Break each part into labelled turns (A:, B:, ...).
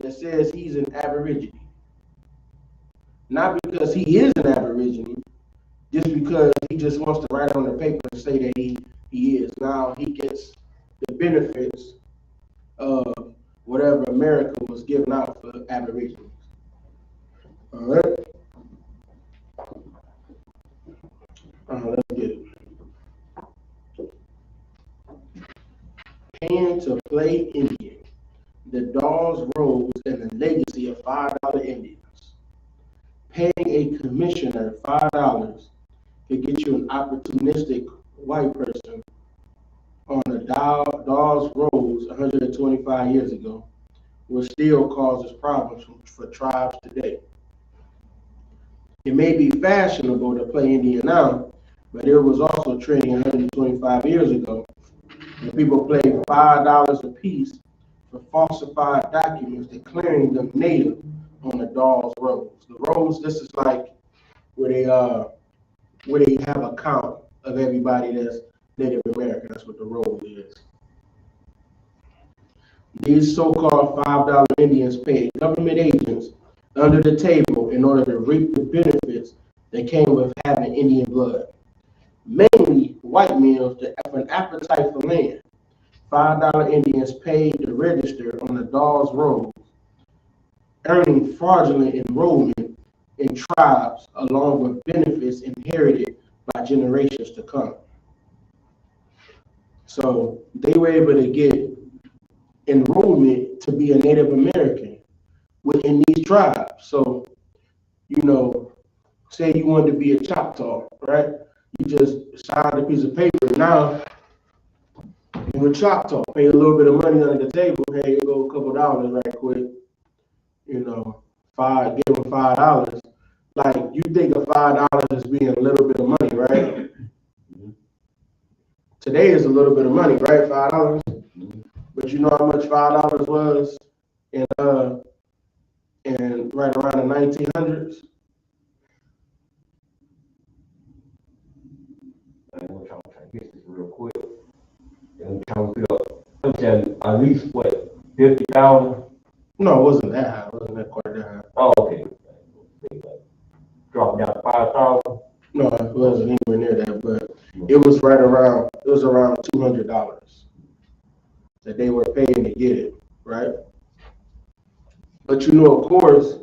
A: that says he's an Aborigine. Not because he is an Aborigine, just because he just wants to write on the paper and say that he is. Now he gets the benefits of whatever America was giving out for Aborigines. All right. Let's get it. Paying to play Indian. The Dawes Rose and the legacy of $5 Indians. Paying a commissioner $5 to get you an opportunistic white person on a Dawes Rose 125 years ago, which still causes problems for tribes today. It may be fashionable to play Indian now, but it was also trending 125 years ago. And people played $5 a piece for falsified documents declaring them native on the Dawes Rose. The Rose, this is like where they have a count of everybody that's Native American. That's what the Rose is. These so-called $5 Indians paid government agents under the table in order to reap the benefits that came with having Indian blood. Mainly white men with an appetite for land. $5 Indians paid to register on the Dawes Rose, earning fraudulent enrollment in tribes along with benefits inherited by generations to come. So they were able to get enrollment to be a Native American within these tribes. So, say you wanted to be a Choctaw, right? You just signed a piece of paper. Now, you're a Choctaw, pay a little bit of money under the table. Hey, you go a couple dollars right quick. Give them $5. Like, you think of $5 as being a little bit of money, right? Today is a little bit of money, right? $5. But you know how much $5 was in right around the 1900s?
B: I'm trying to get this real quick. I'm trying to figure out. I'm saying at least what, 50,000?
A: No, it wasn't that high. It wasn't that quite that high.
B: Oh, okay. Dropping down to 5,000?
A: No, it wasn't anywhere near that, but it was around $200 that they were paying to get it, right? But of course,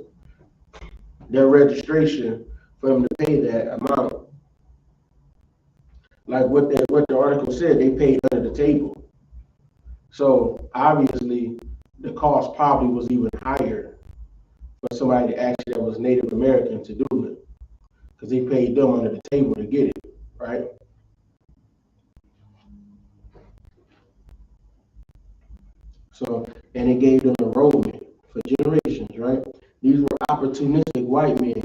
A: their registration for them to pay that amount, like what the article said, they paid under the table. So obviously, the cost probably was even higher for somebody that was Native American to do it, because they paid them under the table to get it, right? So, and it gave them enrollment for generations, right? These were opportunistic white men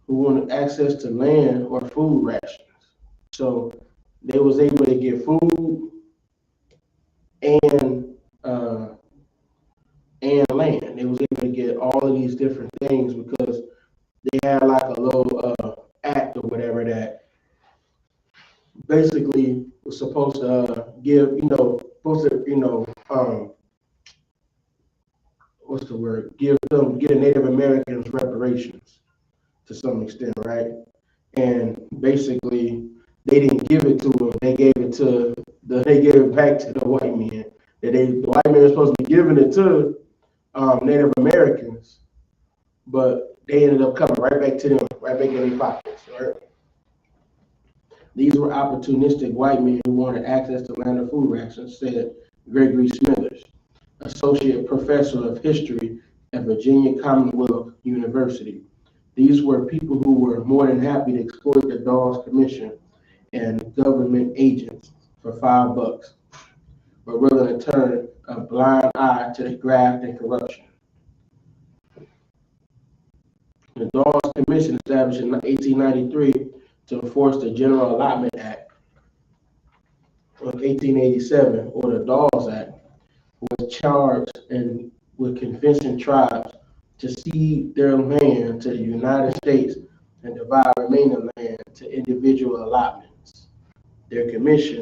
A: who wanted access to land or food rations. So they was able to get food and land. They was able to get all of these different things because they had like a little act or whatever that basically was supposed to give, give a Native Americans reparations to some extent, right? And basically they didn't give it to them. They gave it back to the white men. The white men were supposed to be giving it to Native Americans, but they ended up coming right back to them, right back in their pockets, right? These were opportunistic white men who wanted access to land or food rations, said Gregory Smithers, associate professor of history at Virginia Commonwealth University. These were people who were more than happy to exploit the Dawes Commission and government agents for $5, but willing to turn a blind eye to the graft and corruption. The Dawes Commission, established in 1893 to enforce the General Allotment Act of 1887, or the Dawes Act, was charged with convincing tribes to cede their land to the United States and divide remaining land to individual allotments. Their commission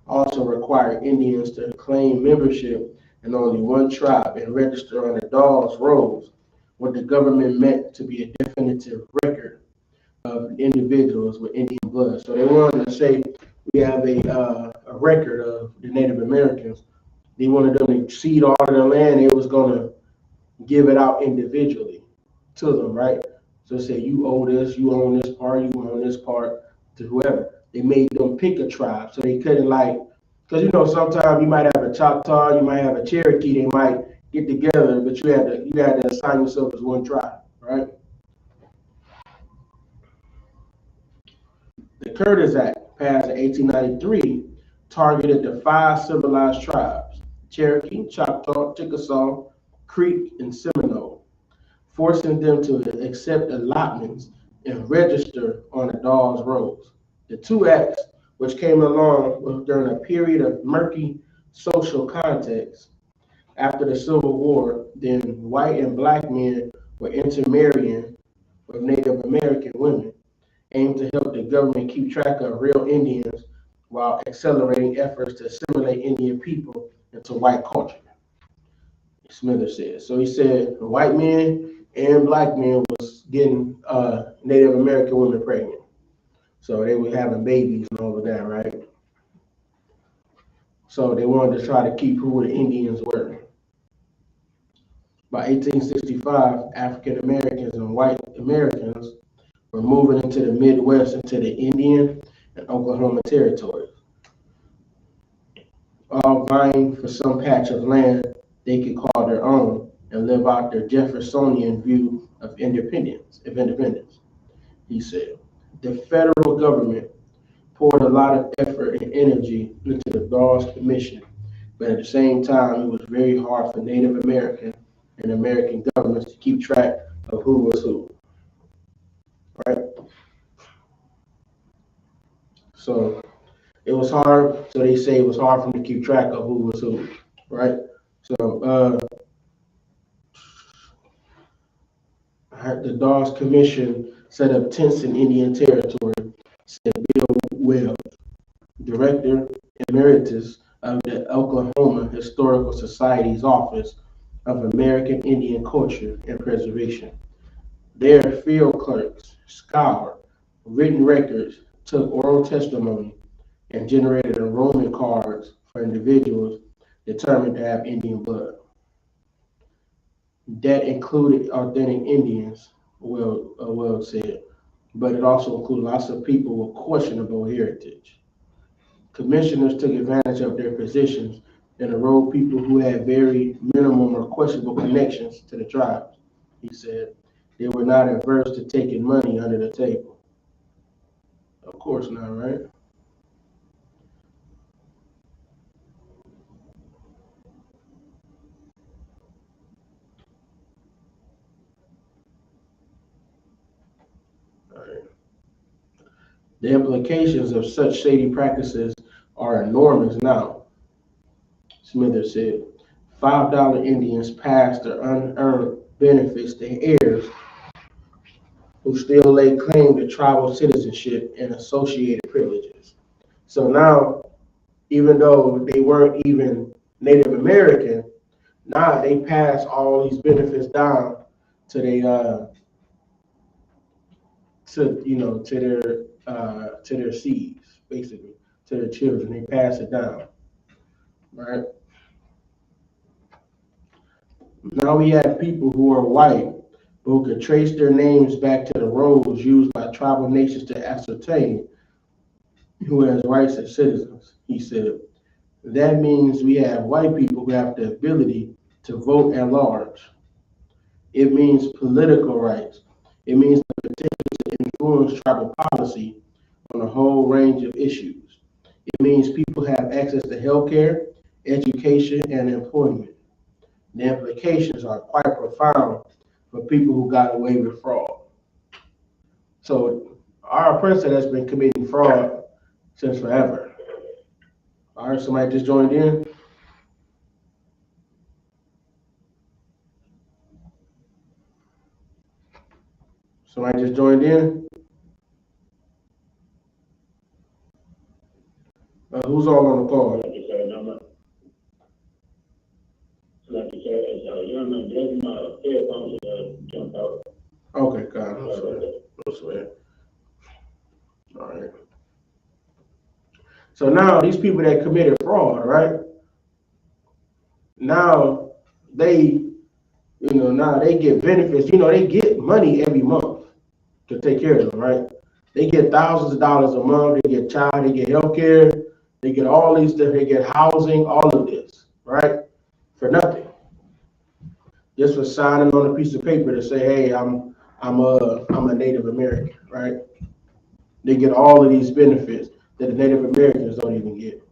A: also required Indians to claim membership and only one tribe and register on the dog's rolls what the government meant to be a definitive record of individuals with Indian blood. So they wanted to say we have a record of the Native Americans. They wanted them to cede all of their land. They was going to give it out individually to them, right? So say you owe this, you own this part, you own this part to whoever. They made them pick a tribe, so they couldn't like, because sometimes you might have a Choctaw, you might have a Cherokee, they might get together, but you had to assign yourself as one tribe, right? The Curtis Act, passed in 1893, targeted the five civilized tribes: Cherokee, Choctaw, Chickasaw, Creek, and Seminole, forcing them to accept allotments and register on the Dawes Rolls. The two acts, which came along during a period of murky social context after the Civil War, then white and black men were intermarrying with Native American women, aimed to help the government keep track of real Indians while accelerating efforts to assimilate Indian people into white culture, Smithers said. So he said white men and black men was getting Native American women pregnant. So they were having babies and all of that, right? So they wanted to try to keep who the Indians were. By 1865, African Americans and white Americans were moving into the Midwest, into the Indian and Oklahoma territories, all vying for some patch of land they could call their own and live out their Jeffersonian view of independence. He said, the federal government poured a lot of effort and energy into the Dawes Commission, but at the same time, it was very hard for Native American and American governments to keep track of who was who, right? So it was hard. So they say it was hard for them to keep track of who was who, right? So the Dawes Commission set up tents in Indian Territory, said Bill Webb, Director Emeritus of the Oklahoma Historical Society's Office of American Indian Culture and Preservation. Their field clerks scoured written records, took oral testimony, and generated enrollment cards for individuals determined to have Indian blood. That included authentic Indians, well said, but it also included lots of people with questionable heritage. Commissioners took advantage of their positions and enrolled people who had very minimum or questionable connections to the tribes. He said they were not averse to taking money under the table. Of course not, right? All right. The implications of such shady practices are enormous now, Smithers said. $5 Indians pass their unearned benefits to heirs who still lay claim to tribal citizenship and associated privileges. So now, even though they weren't even Native American, now they pass all these benefits down to they to their seeds, basically, to their children. They pass it down, right? Now we have people who are white who could trace their names back to the rolls used by tribal nations to ascertain who has rights as citizens. He said, that means we have white people who have the ability to vote at large. It means political rights. It means the potential to influence tribal policy on a whole range of issues. It means people have access to healthcare, education, and employment. The implications are quite profound for people who got away with fraud. So our oppressor has been committing fraud since forever. All right, somebody just joined in. Somebody just joined in. Who's all on the call?
C: Yahanna, just my headphones jumped out.
A: Okay, God, no sweat. No sweat. All right. So now these people that committed fraud, right? Now they, now they get benefits. They get money every month to take care of them, right? They get thousands of dollars a month. They get child, they get health care, they get all these stuff, they get housing, all of this, right? For nothing. Just for signing on a piece of paper to say, hey, I'm a Native American, right? They get all of these benefits that the Native Americans don't even get.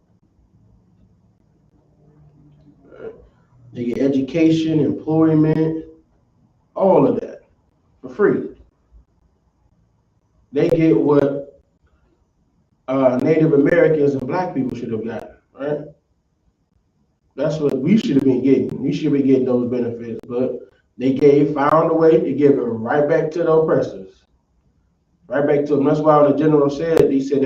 A: Right? They get education, employment, all of that for free. They get what Native Americans and Black people should have gotten, right? That's what we should have been getting. We should be getting those benefits, but they found a way to give it right back to the oppressors, right back to them. That's why the general said, he said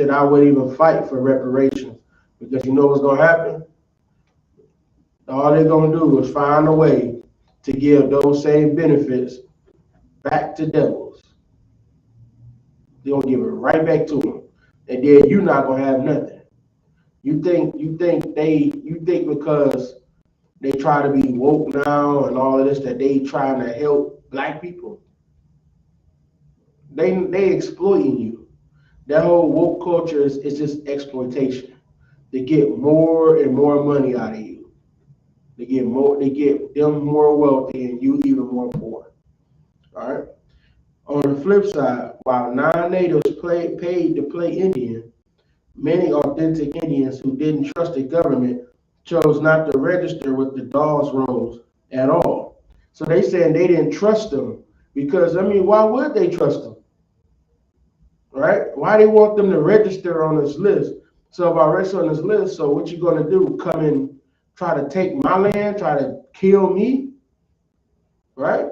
A: I wouldn't even fight for reparations because you know what's gonna happen. All they're gonna do is find a way to give those same benefits back to devils. They're gonna give it right back to them, and then you're not gonna have nothing. You think because they try to be woke now and all of this that they trying to help Black people. They exploiting you. That whole woke culture is just exploitation. They get more and more money out of you. They get them more wealthy and you even more poor. All right. On the flip side, while non-natives paid to play Indian, many authentic Indians who didn't trust the government chose not to register with the Dawes rolls at all. So they saying they didn't trust them because why would they trust them? Right? Why they want them to register on this list? So if I register on this list, so what you gonna do? Come and try to take my land, try to kill me? Right?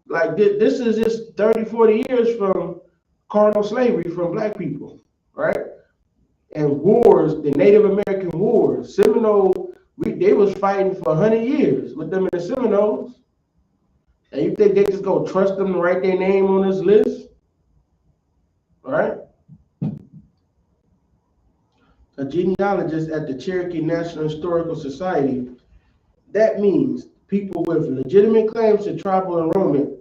A: Like this is just 30, 40 years from carnal slavery from Black people, right? And wars, the Native American wars, Seminole, they was fighting for 100 years with them in the Seminoles. And you think they just gonna trust them to write their name on this list? Right? A genealogist at the Cherokee National Historical Society, that means people with legitimate claims to tribal enrollment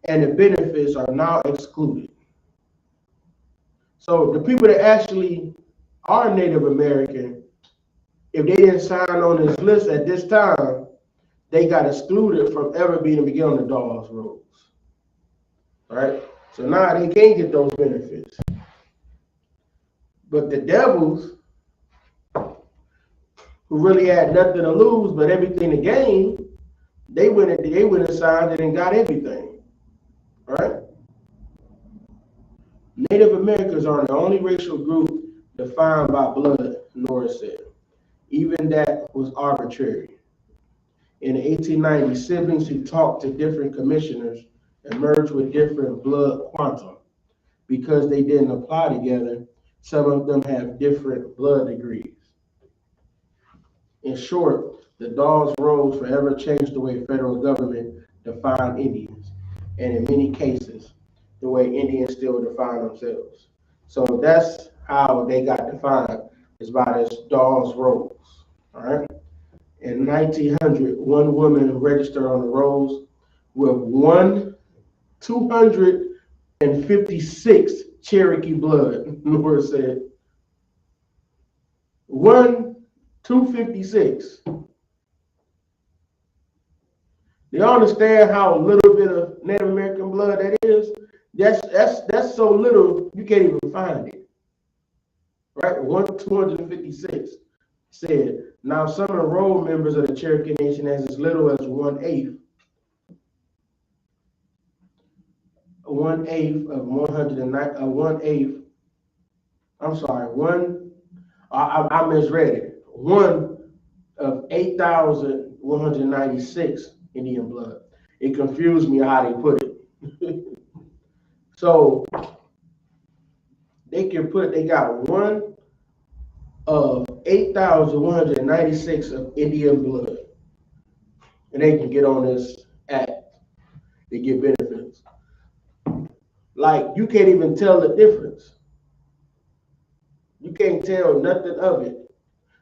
A: and the benefits are now excluded. So the people that actually are Native American, if they didn't sign on this list at this time, they got excluded from ever being able to get on the Dawes rolls. Right? So now they can't get those benefits. But the devils, who really had nothing to lose but everything to gain, they went and signed it and got everything. Right? Native Americans are the only racial group defined by blood, Norris said. Even that was arbitrary. In the 1890s, siblings who talked to different commissioners emerged with different blood quantum. Because they didn't apply together, some of them have different blood degrees. In short, the Dawes rolls forever changed the way federal government defined Indians, and in many cases, the way Indians still define themselves. So that's how they got defined, is by this Dawes rolls. All right. In 1900, one woman registered on the rolls with 256 Cherokee blood. Lord said 256. Do you understand how little bit of Native American blood that is? That's so little you can't even find it. Right? 256 said. Now some enrolled members of the Cherokee Nation as little as 1/8. 1/8 of 109. 1/8. I'm sorry. I misread it. One of 8,196 Indian blood. It confused me how they put it. So they got one of 8,196 of Indian blood. And they can get on this act. They get benefits. Like, you can't even tell the difference. You can't tell nothing of it.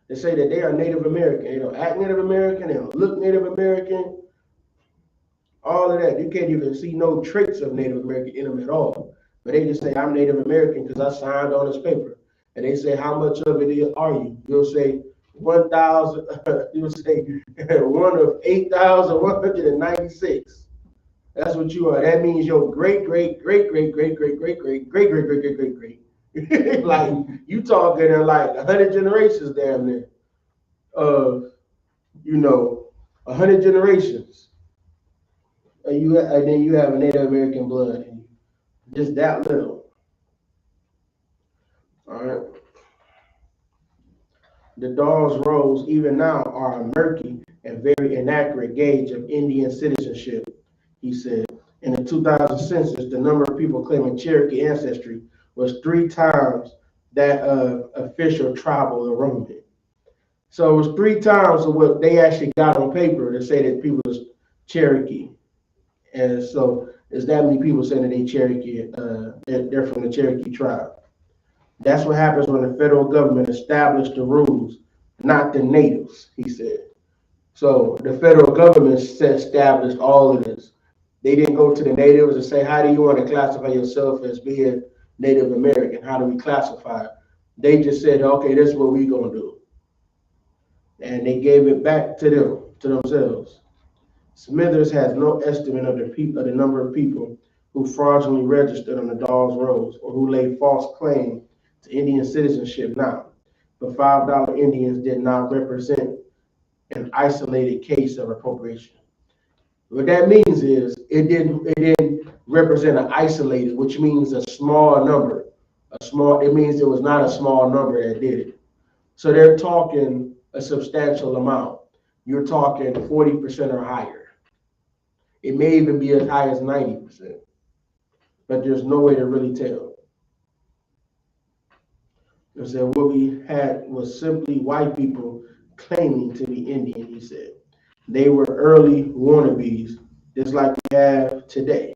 A: They say that they are Native American. They don't act Native American. They don't look Native American. All of that. You can't even see no traits of Native American in them at all. But they just say, I'm Native American because I signed on this paper. And they say, how much of it are you? You'll say 1,000. You'll say one of 8,196. That's what you are. That means your great, great, great, great, great, great, great, great, great, great, great, great, great, great. Like, you talking in like 100 generations damn near. You know, 100 generations. And then you have a Native American blood in you. Just that little. All right. The Dawes rolls, even now, are a murky and very inaccurate gauge of Indian citizenship, he said. In the 2000 census, the number of people claiming Cherokee ancestry was 3 times that of official tribal enrollment. So it was 3 times of what they actually got on paper to say that people was Cherokee. And so there's that many people saying that they Cherokee, they're from the Cherokee tribe. That's what happens when the federal government established the rules, not the natives, he said. So the federal government established all of this. They didn't go to the natives and say, how do you want to classify yourself as being Native American? How do we classify it? They just said, okay, this is what we're going to do. And they gave it back to them, to themselves. Smithers has no estimate of the number of people who fraudulently registered on the Dawes Rolls or who laid false claim to Indian citizenship now. But $5 Indians did not represent an isolated case of appropriation. What that means is it didn't represent an isolated, which means a small number. It means it was not a small number that did it. So they're talking a substantial amount. You're talking 40% or higher. It may even be as high as 90%, but there's no way to really tell. They said what we had was simply white people claiming to be Indian, he said. They were early wannabes, just like we have today.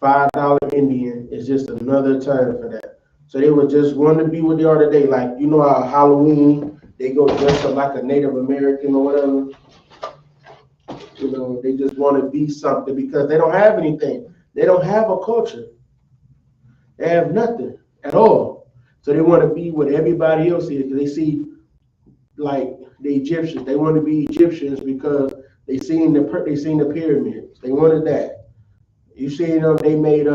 A: $5 Indian is just another term for that. So they would just want to be what they are today. Like, you know how Halloween, they go dress up like a Native American or whatever. You know, they just want to be something because they don't have anything. They don't have a culture. They have nothing at all. So they want to be what everybody else is because they see like the Egyptians. They want to be Egyptians because they seen the pyramids. They wanted that. You seen them? They made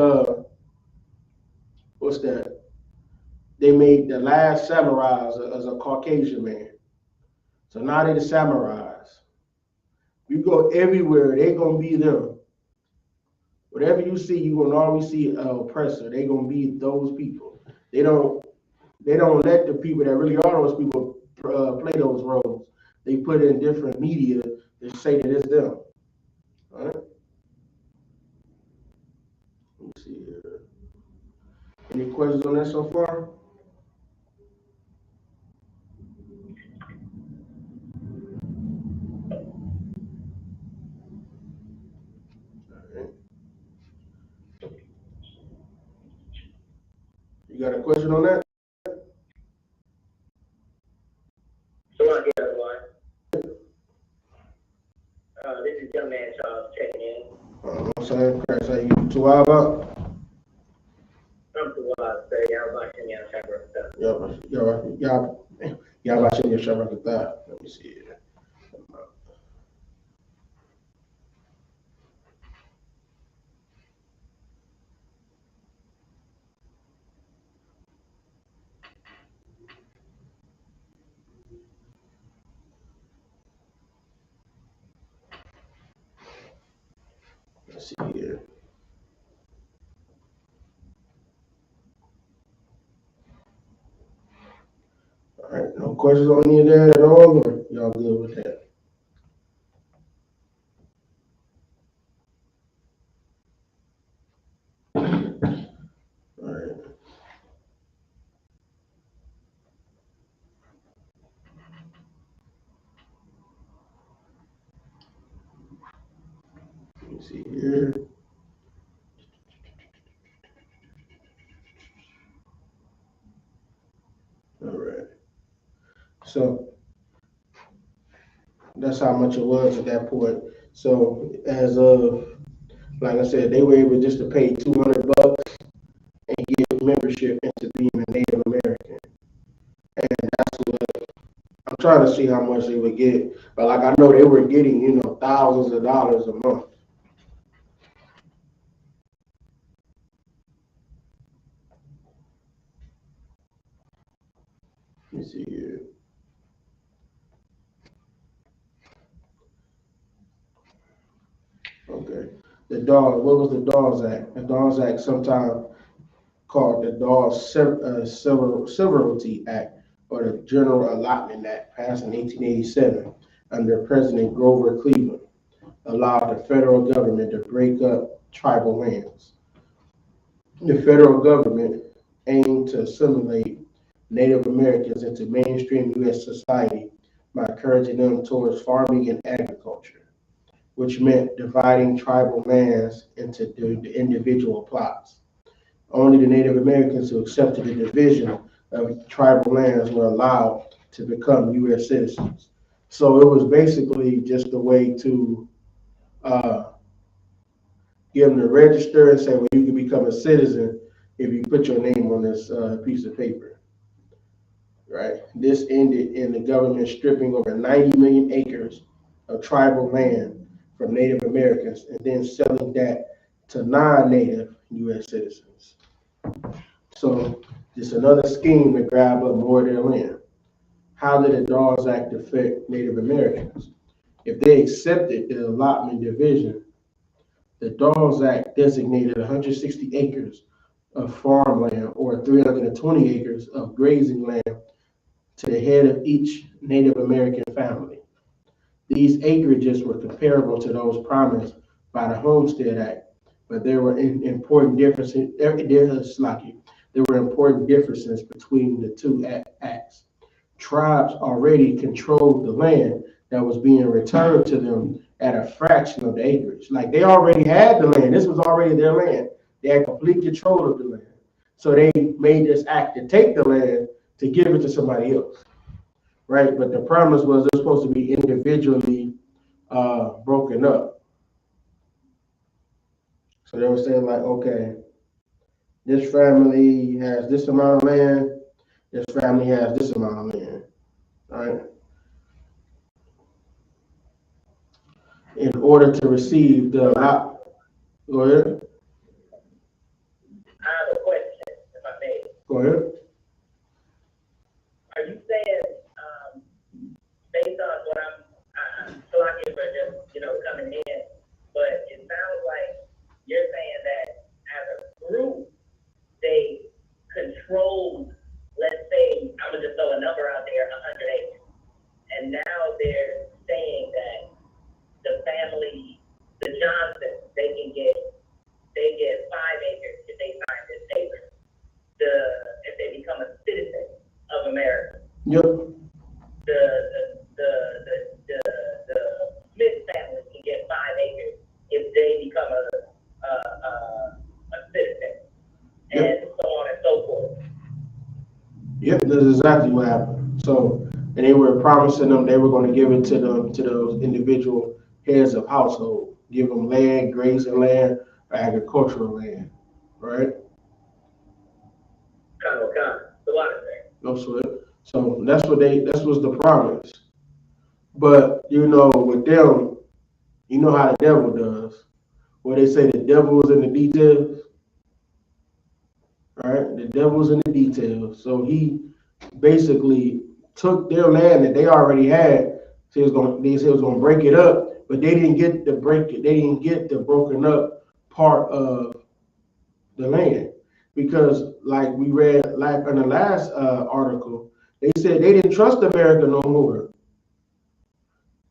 A: what's that? They made the last samurais as a Caucasian man. So now they're the samurais. You go everywhere, they're gonna be them. Whatever you see, you will always see an oppressor. They're gonna be those people. They don't let the people that really are those people play those roles. They put in different media to say that it's them. All right. Let me see here. Any questions on that so far? You got a question on that?
D: Shalom, everyone. This is Young Man Charles checking in.
A: I'm saying, Christ, how you to Abba?
D: I'm to say, y'all watching y'all Shabbat.
A: Y'all watching your Shabbat. Let me see here. Let's see here. All right, no questions on any of that at all, or y'all good with that? All right. see here. All right. So that's how much it was at that point. So as of, like I said, they were able just to pay $200 and give membership into being a Native American. And that's what I'm trying to see how much they would get. But like I know they were getting, thousands of dollars a month. Let me see here. Okay. What was the Dawes Act? The Dawes Act, sometimes called the Dawes Severalty Act, or the General Allotment Act, passed in 1887 under President Grover Cleveland, allowed the federal government to break up tribal lands. The federal government aimed to assimilate Native Americans into mainstream U.S. society by encouraging them towards farming and agriculture, which meant dividing tribal lands into the individual plots. Only the Native Americans who accepted the division of tribal lands were allowed to become U.S. citizens. So it was basically just a way to get them to register and say, well, you can become a citizen if you put your name on this piece of paper, right? This ended in the government stripping over 90 million acres of tribal land from Native Americans and then selling that to non-Native U.S. citizens. So just another scheme to grab up more of their land. How did the Dawes Act affect Native Americans? If they accepted the allotment division, the Dawes Act designated 160 acres of farmland or 320 acres of grazing land to the head of each Native American family. These acreages were comparable to those promised by the Homestead Act, but there were important differences. There were important differences between the two acts. Tribes already controlled the land that was being returned to them at a fraction of the acreage. Like they already had the land. This was already their land. They had complete control of the land. So they made this act to take the land to give it to somebody else, right? But the promise was they're supposed to be individually broken up. So they were saying like, okay, this family has this amount of land. This family has this amount of land, right? In order to receive the go ahead.
D: I have a question, if I may.
A: Go ahead.
D: Are you saying, based on what so I get for just, coming in, but it sounds like you're saying that as a group, they controlled, let's say, I'm going to just throw a number out there, 100 acres. And now they're saying that the family, the Johnsons, they get 5 acres if they sign this paper. If they become a citizen of America.
A: Yep.
D: The Smith family can get 5 acres if they become a citizen, and so on and so forth.
A: Yep, that's exactly what happened. So, and they were promising them they were going to give it to those individual heads of household, give them land, grazing land, or agricultural land, right?
D: A lot of things.
A: So that's what's the promise. But with them, you know how the devil does. Where they say the devil is in the details, right? The devil's in the details. So he basically took their land that they already had. They said it was gonna break it up, but they didn't get the broken up part of the land. Because like we read like in the last article, they said they didn't trust America no more.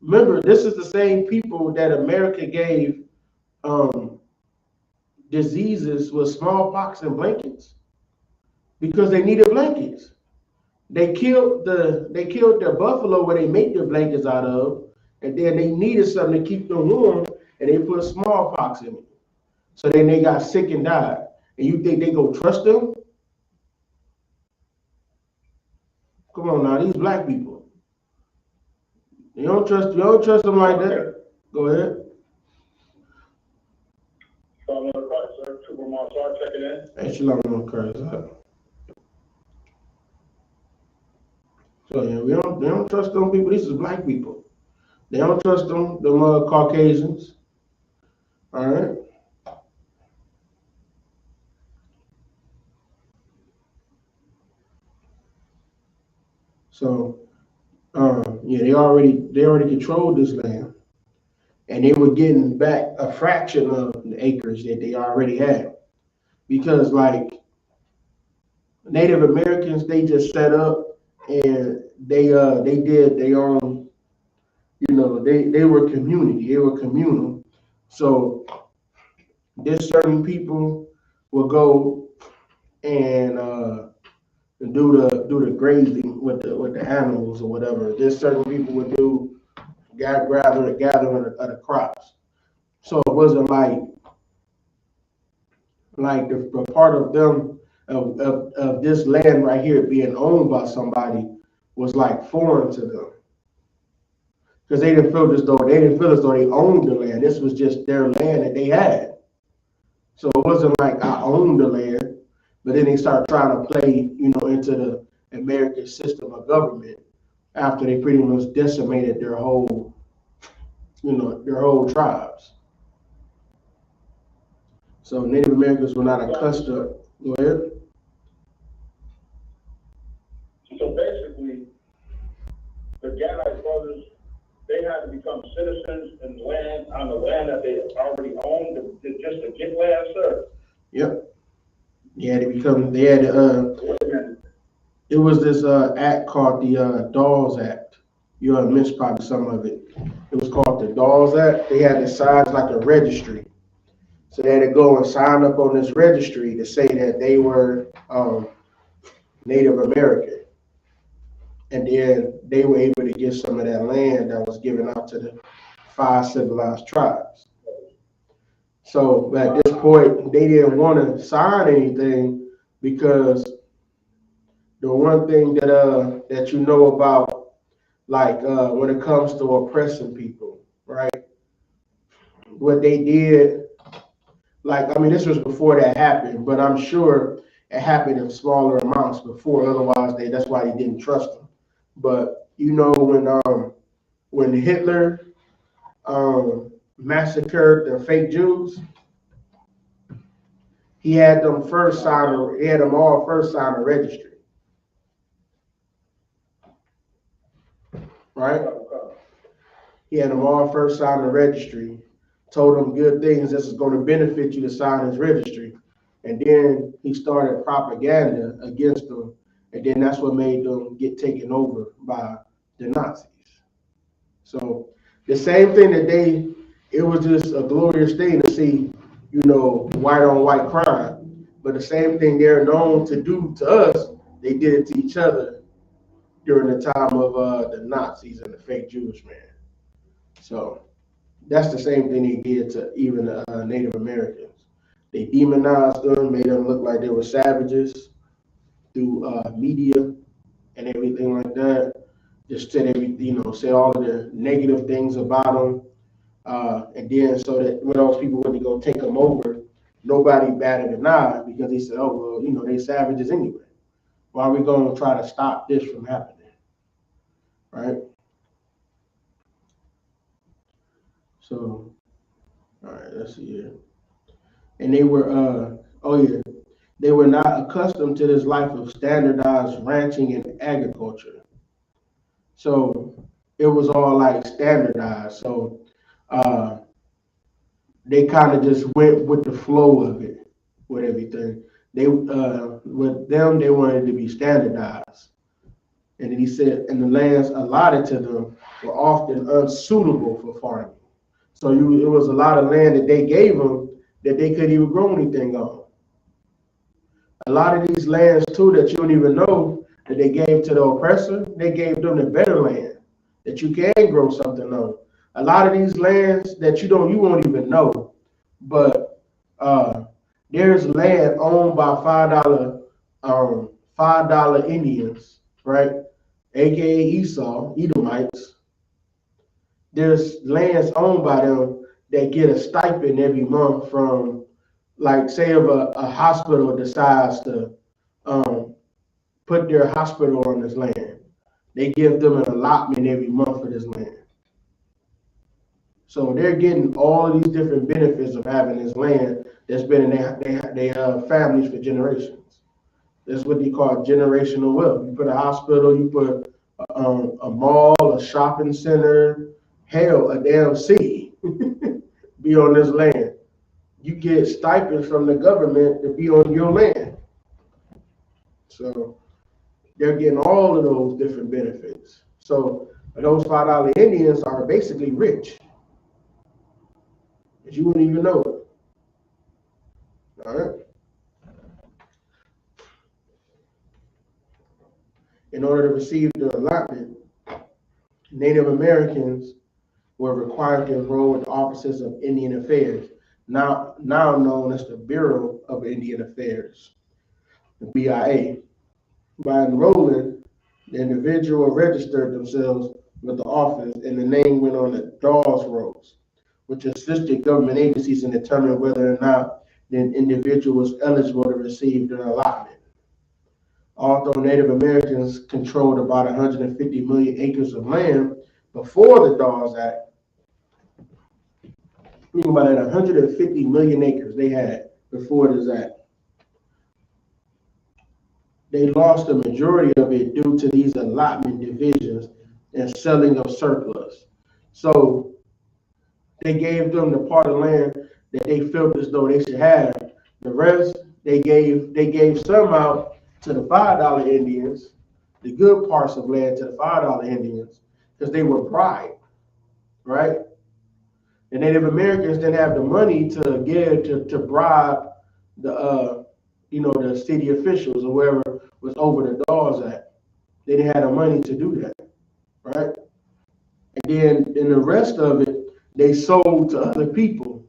A: Remember, this is the same people that America gave diseases with smallpox and blankets because they needed blankets. They killed their buffalo where they make their blankets out of, and then they needed something to keep them warm, and they put smallpox in it. So then they got sick and died. And you think they go trust them? Come on now, these black people. You don't trust them like that. Go ahead.
C: Shalom, sir. Trooper Marshall checking in.
A: Hey, Shalom, Christ. So yeah, they don't trust them people. These is black people. They don't trust them Caucasians. All right. So yeah, they already controlled this land, and they were getting back a fraction of the acreage that they already had, because like Native Americans, they just set up and they did their own, they were community, they were communal. So there's certain people will go and do the grazing with the animals or whatever. There's certain people would do gathering of the crops. So it wasn't like the part of them of this land right here being owned by somebody was like foreign to them, because they didn't feel as though they owned the land. This was just their land that they had. So it wasn't like I owned the land, but then they started trying to play, into the American system of government after they pretty much decimated their whole tribes. So Native Americans were not accustomed. Go ahead.
C: So basically, the Gannite brothers, they had to become citizens on the land that they already owned just to get land, sir.
A: Yep. It was this act called the Dawes Act. You missed probably some of it. It was called the Dawes Act. They had this size like a registry. So they had to go and sign up on this registry to say that they were Native American. And then they were able to get some of that land that was given out to the 5 civilized tribes. So at this point, they didn't want to sign anything, because the one thing that about, like when it comes to oppressing people, right? What they did, this was before that happened, but I'm sure it happened in smaller amounts before. Otherwise, that's why they didn't trust them. But when Hitler massacred the fake Jews, he had them all first sign a registry, right? He had them all first sign a registry, told them good things this is going to benefit you to sign his registry, and then he started propaganda against them, and then that's what made them get taken over by the Nazis. So the same thing it was just a glorious thing to see, white on white crime. But the same thing they're known to do to us, they did it to each other during the time of the Nazis and the fake Jewish man. So that's the same thing they did to even Native Americans. They demonized them, made them look like they were savages through media and everything like that. Just said say all of the negative things about them, and then so that when those people went to go take them over, nobody batted an eye, because they said, oh well, they savages anyway. Why are we going to try to stop this from happening, right? So, all right, let's see here. And they were, they were not accustomed to this life of standardized ranching and agriculture. So it was all like standardized. So they kind of just went with the flow of it, with everything. With them, they wanted to be standardized. And then he said, and the lands allotted to them were often unsuitable for farming. So it was a lot of land that they gave them that they couldn't even grow anything on. A lot of these lands too that you don't even know that they gave to the oppressor, they gave them the better land that you can grow something on. A lot of these lands that you won't even know, but there's land owned by $5 Indians, right? AKA Esau, Edomites. There's lands owned by them that get a stipend every month from, like, say if a hospital decides to put their hospital on this land, they give them an allotment every month for this land. So they're getting all of these different benefits of having this land that's been in their families for generations. That's what they call generational wealth. You put a hospital, you put a mall, a shopping center, hell, a damn city be on this land. You get stipends from the government to be on your land. So they're getting all of those different benefits. So those $5 Indians are basically rich. But you wouldn't even know it. All right. In order to receive the allotment, Native Americans were required to enroll with the Offices of Indian Affairs, now known as the Bureau of Indian Affairs, the BIA. By enrolling, the individual registered themselves with the office, and the name went on the Dawes rolls, which assisted government agencies in determining whether or not the individual was eligible to receive their allotment. Although Native Americans controlled about 150 million acres of land before the Dawes Act, think about it, 150 million acres they had before this act. They lost the majority of it due to these allotment divisions and selling of surplus. So they gave them the part of land that they felt as though they should have. The rest they gave some out to the $5 Indians, the good parts of land to the $5 Indians, because they were bribed, right? The Native Americans didn't have the money to give to bribe the the city officials or whoever was over the Dawes Act. They didn't have the money to do that, right? And then in the rest of it, they sold to other people,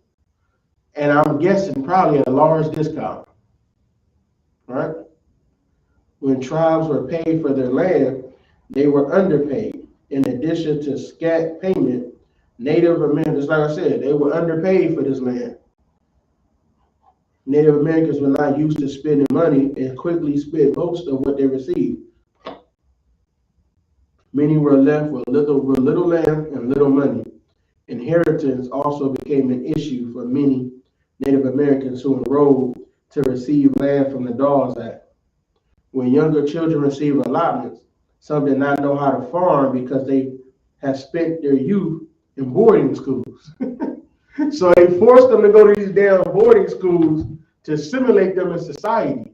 A: and I'm guessing probably at a large discount, right? When tribes were paid for their land, they were underpaid. In addition to scat payment, Native Americans, like I said, they were underpaid for this land. Native Americans were not used to spending money and quickly spent most of what they received. Many were left with little land and little money. Inheritance also became an issue for many Native Americans who enrolled to receive land from the Dawes Act. When younger children received allotments, some did not know how to farm because they had spent their youth in boarding schools. So they forced them to go to these damn boarding schools to simulate them in society.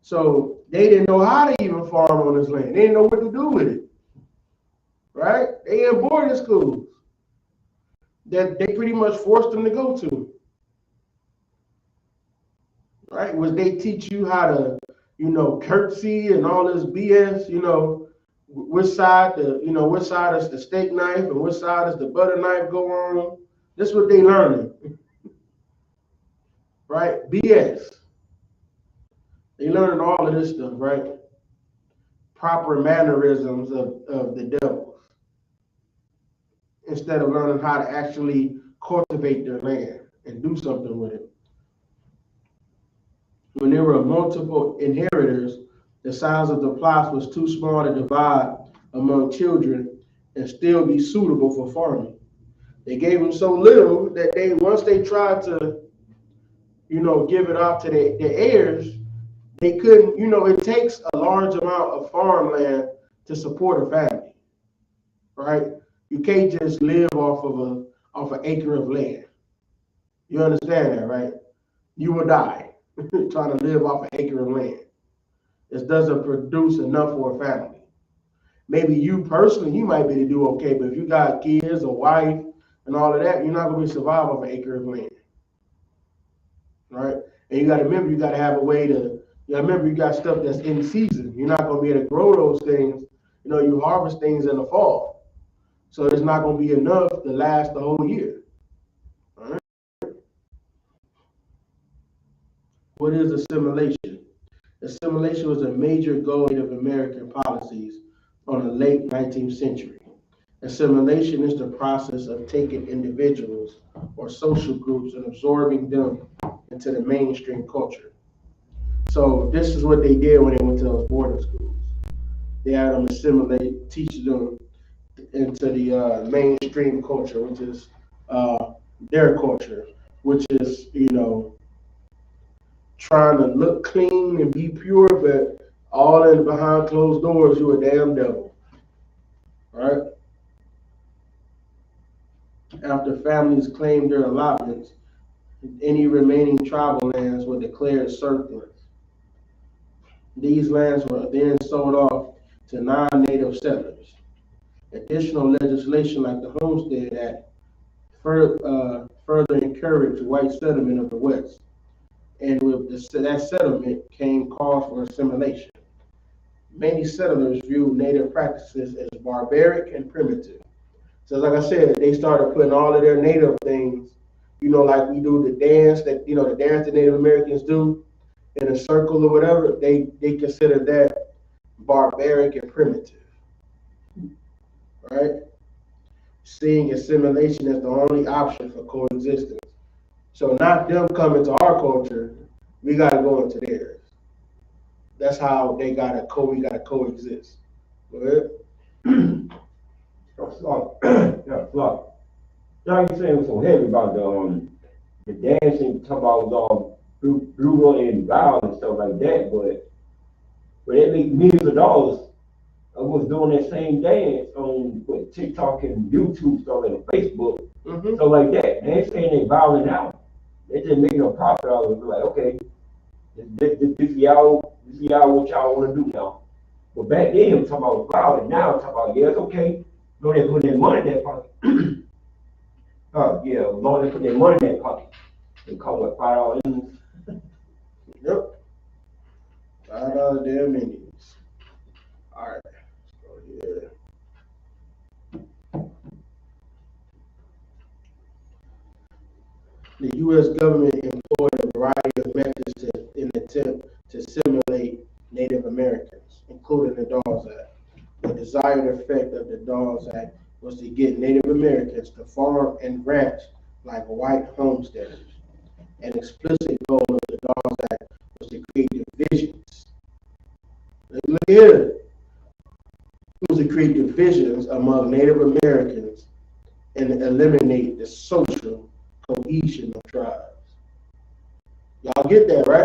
A: So they didn't know how to even farm on this land. They didn't know what to do with it. Right? They in boarding schools that they pretty much forced them to go to. Right? Was they teach you how to, curtsy and all this BS, which side is the steak knife and which side is the butter knife go on. This is what they learning. Right? BS. They learning all of this stuff, right? Proper mannerisms of the devils, instead of learning how to actually cultivate their land and do something with it. When there were multiple inheritors, the size of the plots was too small to divide among children and still be suitable for farming. They gave them so little that once they tried to, give it out to their heirs, they couldn't, it takes a large amount of farmland to support a family, right? You can't just live off an acre of land. You understand that, right? You will die trying to live off an acre of land. This doesn't produce enough for a family. Maybe you personally, you might be able to do okay, but if you got kids, a wife, and all of that, you're not going to survive off an acre of land, right? And you got to remember, you got to have a way to, you got stuff that's in season. You're not going to be able to grow those things. You harvest things in the fall. So it's not going to be enough to last the whole year. All right. What is assimilation? Assimilation was a major goal of Native American policies on the late 19th century. Assimilation is the process of taking individuals or social groups and absorbing them into the mainstream culture. So this is what they did when they went to those boarding schools. They had them assimilate, teach them into the mainstream culture, which is their culture, which is, trying to look clean and be pure, but all in behind closed doors, you a damn devil. Right? After families claimed their allotments, any remaining tribal lands were declared surplus. These lands were then sold off to non-native settlers. Additional legislation like the Homestead Act further encouraged white settlement of the West. And with that settlement came calls for assimilation. Many settlers viewed native practices as barbaric and primitive. So like I said, they started putting all of their native things, like we do the dance the dance that Native Americans do in a circle or whatever, they consider that barbaric and primitive, right? Seeing assimilation as the only option for coexistence. So not them coming to our culture, we gotta go into theirs. That's how we gotta coexist. Go ahead.
B: Now you saying so heavy about the dancing, talk about brutal and violent and stuff like that, but they make millions of dollars. I was doing that same dance on TikTok and YouTube stuff and Facebook, stuff like that. They ain't saying they violent out. They just making a profit out of it. Like, okay, this y'all what y'all want to do now. But back then, I'm talking about violent. Now I'm talking about, yeah, it's okay. No, they put their money in their pocket. Yeah, long as they put their money in their pocket. They call it $5.
A: Yep. $5 damn Indians. All right. Let's go here. The U.S. government employed a variety of methods in an attempt to assimilate Native Americans, including the Dawes Act. The desired effect of the Dawes Act was to get Native Americans to farm and ranch like white homesteaders. An explicit goal of the Dawes Act was to create divisions. Look here. It was to create divisions among Native Americans and eliminate the social cohesion of tribes. Y'all get that, right?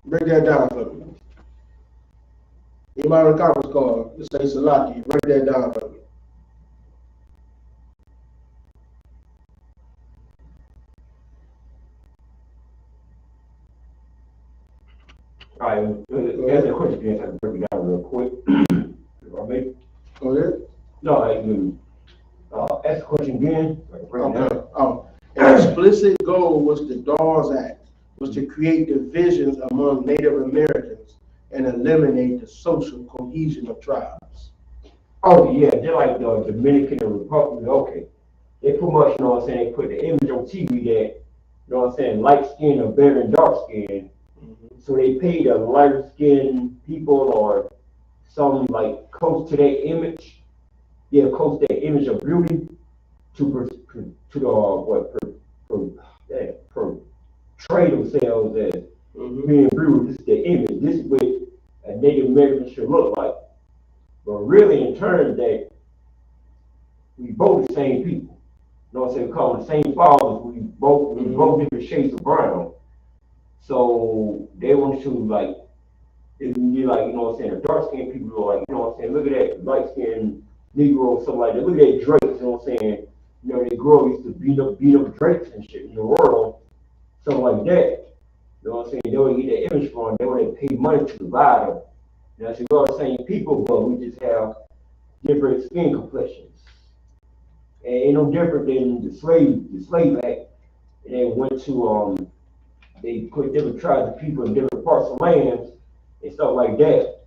A: Break that down for me. Anybody on the conference call, just say Salaki, break that down for me.
B: All right, answer the question again, so I can break it down real quick.
A: Go ahead.
B: No, ask the question again. So I can break it down.
A: Oh, an explicit goal was the Dawes Act, was to create divisions among Native Americans and eliminate the social cohesion of tribes.
B: Oh yeah, they're like the Dominican and Republic. Okay, they pretty much, they put the image on TV that, light skin are better than dark skin. So they pay the lighter skinned people or some like close to that image, close to that image of beauty to portray themselves as being beautiful. This is the image. This is what a Native American should look like. But really, in terms that we both the same people. We call them the same fathers. We both different shades of brown. So they want to it would be the dark skinned people are look at that light skinned Negro, something like that. Look at that Drake, they grow used to beat up Drakes and shit in the world, something like that. They want to get that image from them. They want to pay money to divide them. Now, so we're all the same people, but we just have different skin complexions. And ain't no different than the slave act. And they went to they put different tribes of people in different parts of lands and stuff like that,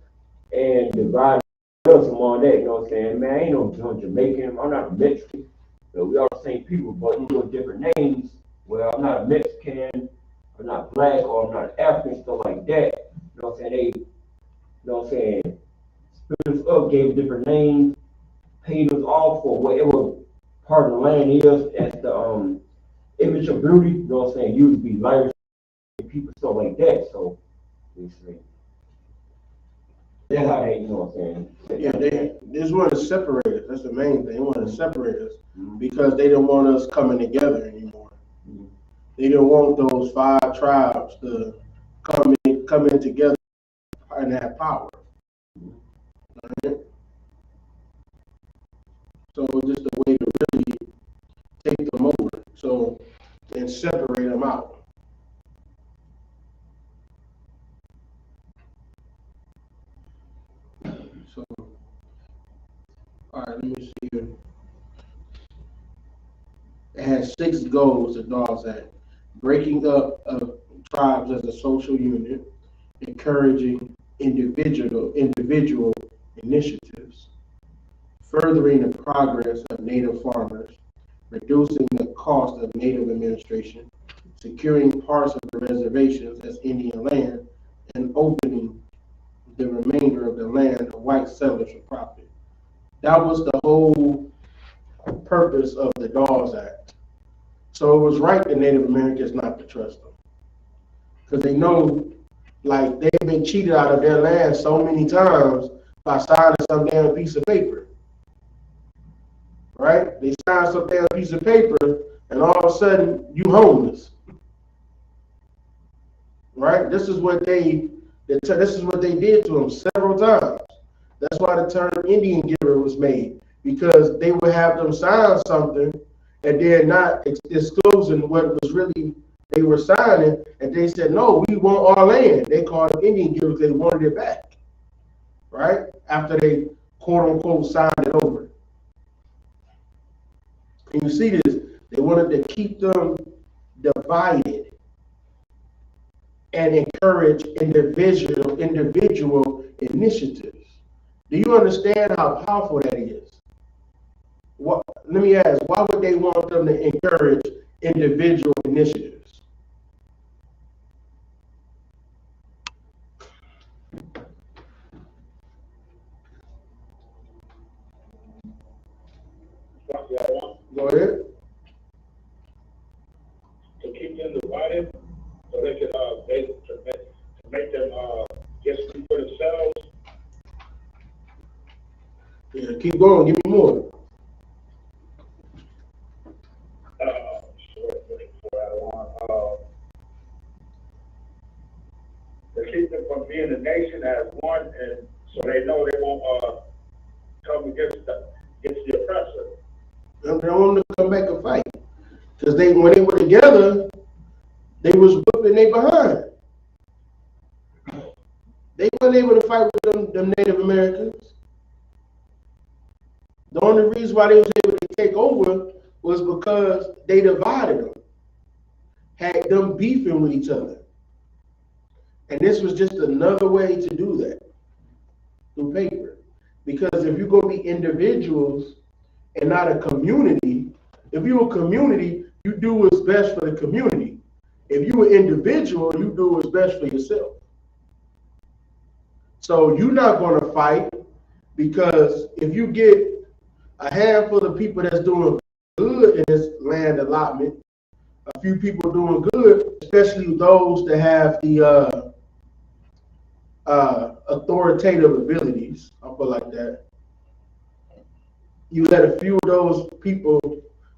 B: and divided us telling someone that, you know what I'm saying, man, I ain't no Jamaican, I'm not a Mexican. So we all the same people, but you know different names. Well, I'm not a Mexican, I'm not black, or I'm not African, stuff like that. You know what I'm saying? They, you know what I'm saying, split us up, gave different names, paid us off for whatever part of the land is as the image of beauty, you know what I'm saying, used to be lighter people, stuff like that. So basically, that's how they, you know what I'm saying.
A: Yeah, they just want to separate us. That's the main thing. They want to separate us because they don't want us coming together anymore. They don't want those 5 tribes to come in together and have power. Right? So it's just a way to really take them over. So and separate them out. So, all right, let me see here. It has 6 goals, the DAWS Act. Breaking up of tribes as a social unit, encouraging individual initiatives, furthering the progress of Native farmers, reducing the cost of Native administration, securing parts of the reservations as Indian land, and opening the remainder of the land to white settlers for profit. That was the whole purpose of the DAWS Act. So it was right the Native Americans not to trust them. Because they know, like, they've been cheated out of their land so many times by signing some damn piece of paper. Right? They sign some damn piece of paper, and all of a sudden, you homeless. Right? This is what they did to them several times. That's why the term Indian giver was made, because they would have them sign something and then not disclosing what was really they were signing, and they said, no, we want our land. They called them Indian givers, they wanted it back, right? After they, quote unquote, signed it over. And you see this, they wanted to keep them divided and encourage individual initiatives. Do you understand how powerful that is? Let me ask, why would they want them to encourage individual initiatives? Go ahead.
C: To keep them divided, so they can to make them just speak for themselves.
A: Yeah, keep going. Give me more.
C: To keep them from being a nation as one, and so they know they won't come against the oppressor.
A: They don't want them to come back and fight, because when they were together, they was whipping they behind. They weren't able to fight with them Native Americans. The only reason why they was able to take over was because they divided them, had them beefing with each other. And this was just another way to do that, through paper. Because if you're going to be individuals and not a community, if you're a community, you do what's best for the community. If you're an individual, you do what's best for yourself. So you're not going to fight, because if you get a handful of people that's doing good in this land allotment, a few people doing good, especially those that have the authoritative abilities, I'll put it like that. You let a few of those people,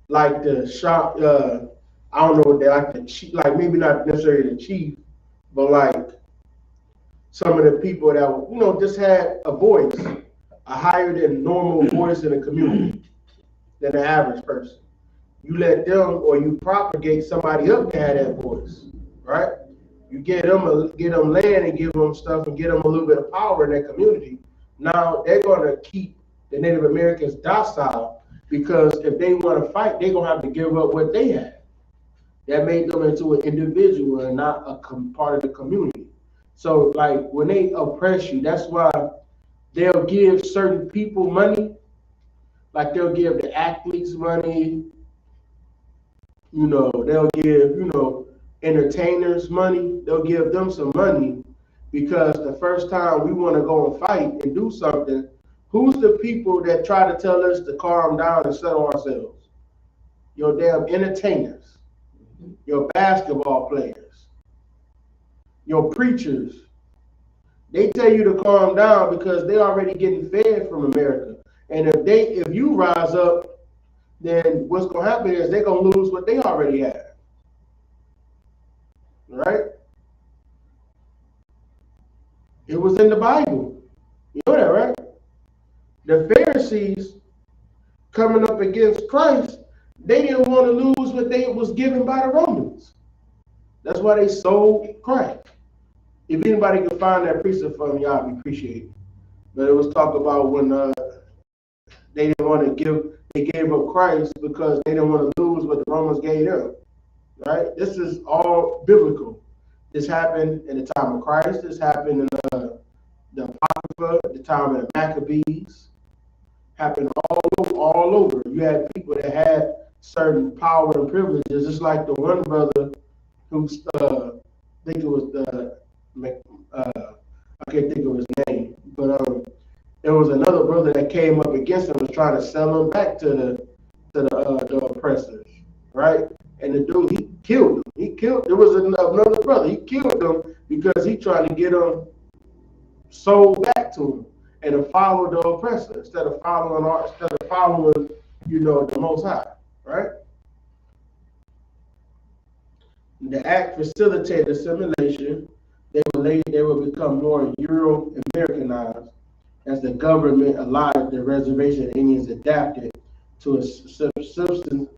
A: like the shop, I don't know what they like, the chief, like maybe not necessarily the chief, but like some of the people that just had a voice, a higher than normal voice in the community than the average person. You let them, or you propagate somebody up to have that voice, right? You get them land and give them stuff and get them a little bit of power in that community. Now they're gonna keep the Native Americans docile, because if they want to fight, they're gonna have to give up what they have. That made them into an individual and not a part of the community. So like when they oppress you, that's why they'll give certain people money, like they'll give the athletes money, they'll give, entertainers money, they'll give them some money because the first time we want to go and fight and do something, who's the people that try to tell us to calm down and settle ourselves? Your damn entertainers, your basketball players, your preachers. They tell you to calm down because they're already getting fed from America. And if you rise up, then what's going to happen is they're going to lose what they already have. Right? It was in the Bible. You know that, right? The Pharisees coming up against Christ, they didn't want to lose what they was given by the Romans. That's why they sold Christ. If anybody can find that precept for me, I'd appreciate it. But it was talk about when they didn't want to they gave up Christ because they didn't want to lose what the Romans gave them. Right? This is all biblical. This happened in the time of Christ. This happened in the Apocrypha, at the time of the Maccabees. Happened all over. You had people that had certain power and privileges, just like the one brother who, I think it was I can't think of his name, but there was another brother that came up against him, was trying to sell him back to the oppressors, right? And the dude, he killed him. There was another brother. He killed him because he tried to get him sold back to him and to follow the oppressor instead of following the Most High, right? The act facilitated assimilation. They would become more Euro-Americanized as the government allowed the reservation Indians adapted to a subsistence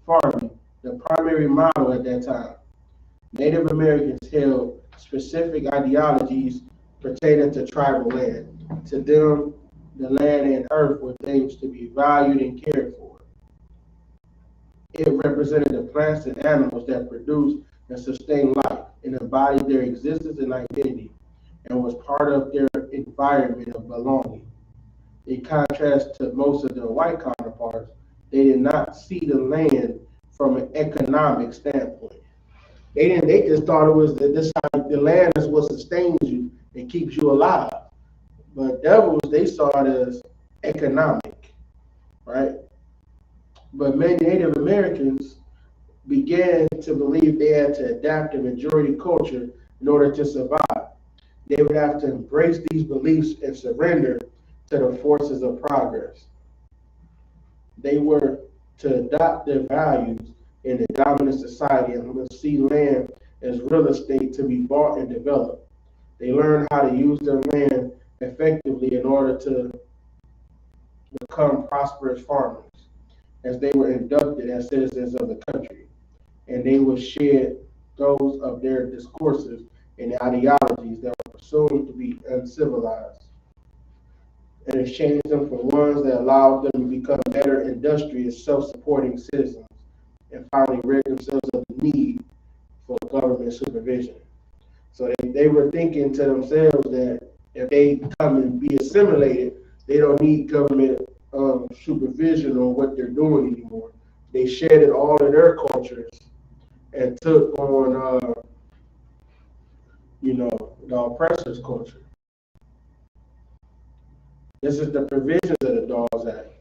A: farming, the primary model at that time. Native Americans held specific ideologies pertaining to tribal land. To them, the land and earth were things to be valued and cared for. It represented the plants and animals that produced and sustained life and embodied their existence and identity, and was part of their environment of belonging. In contrast to most of their white counterparts, they did not see the land from an economic standpoint. They just thought it was the land is what sustains you and keeps you alive. But devils, they saw it as economic, right? But many Native Americans began to believe they had to adapt to majority culture in order to survive. They would have to embrace these beliefs and surrender to the forces of progress. They were to adopt their values in the dominant society and would see land as real estate to be bought and developed. They learned how to use their land effectively in order to become prosperous farmers, as they were inducted as citizens of the country, and they would shed those of their discourses and ideologies that were presumed to be uncivilized, and exchange them for ones that allowed them to become better, industrious, self-supporting citizens, and finally rid themselves of the need for government supervision. So they were thinking to themselves that if they come and be assimilated, they don't need government supervision on what they're doing anymore. They shedded all of their cultures and took on, the oppressor's culture. This is the provisions of the Dawes Act.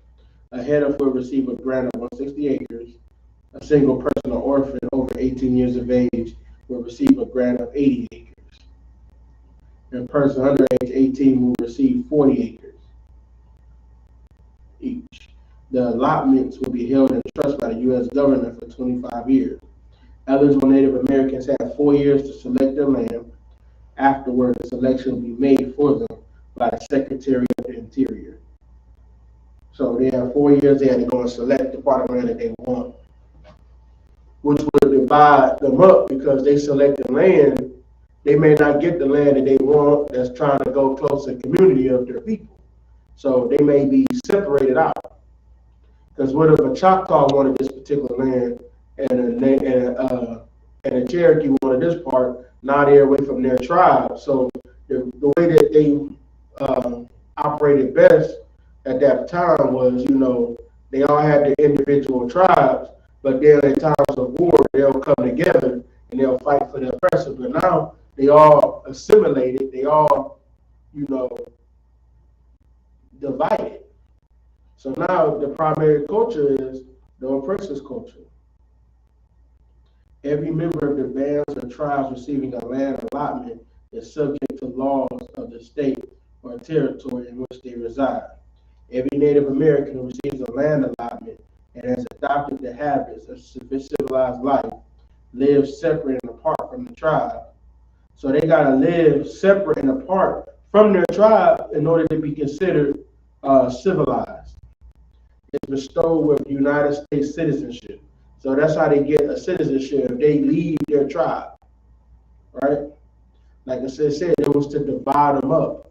A: A heifer will receive a grant of 160 acres. A single person or orphan over 18 years of age will receive a grant of 80 acres. And a person under age 18 will receive 40 acres each. The allotments will be held in trust by the U.S. government for 25 years. Eligible Native Americans have 4 years to select their land. Afterward, the selection will be made for them by the Secretary of the Interior. So they have 4 years. They had to go and select the part of land that they want, which would divide them up because they select the land. They may not get the land that they want that's trying to go close to the community of their people. So they may be separated out. Because what if a Choctaw wanted this particular land and a Cherokee wanted this part? Now they're away from their tribe. So the way that operated best at that time was, they all had their individual tribes, but then in times of war, they'll come together and they'll fight for the oppressor. But now they all assimilated, they all, divided. So now the primary culture is the oppressor's culture. Every member of the bands or tribes receiving a land allotment is subject to laws of the state or territory in which they reside. Every Native American who receives a land allotment and has adopted the habits of civilized life lives separate and apart from the tribe. So they got to live separate and apart from their tribe in order to be considered civilized. It's bestowed with United States citizenship. So that's how they get a citizenship if they leave their tribe, right? Like I said, it was to divide them up,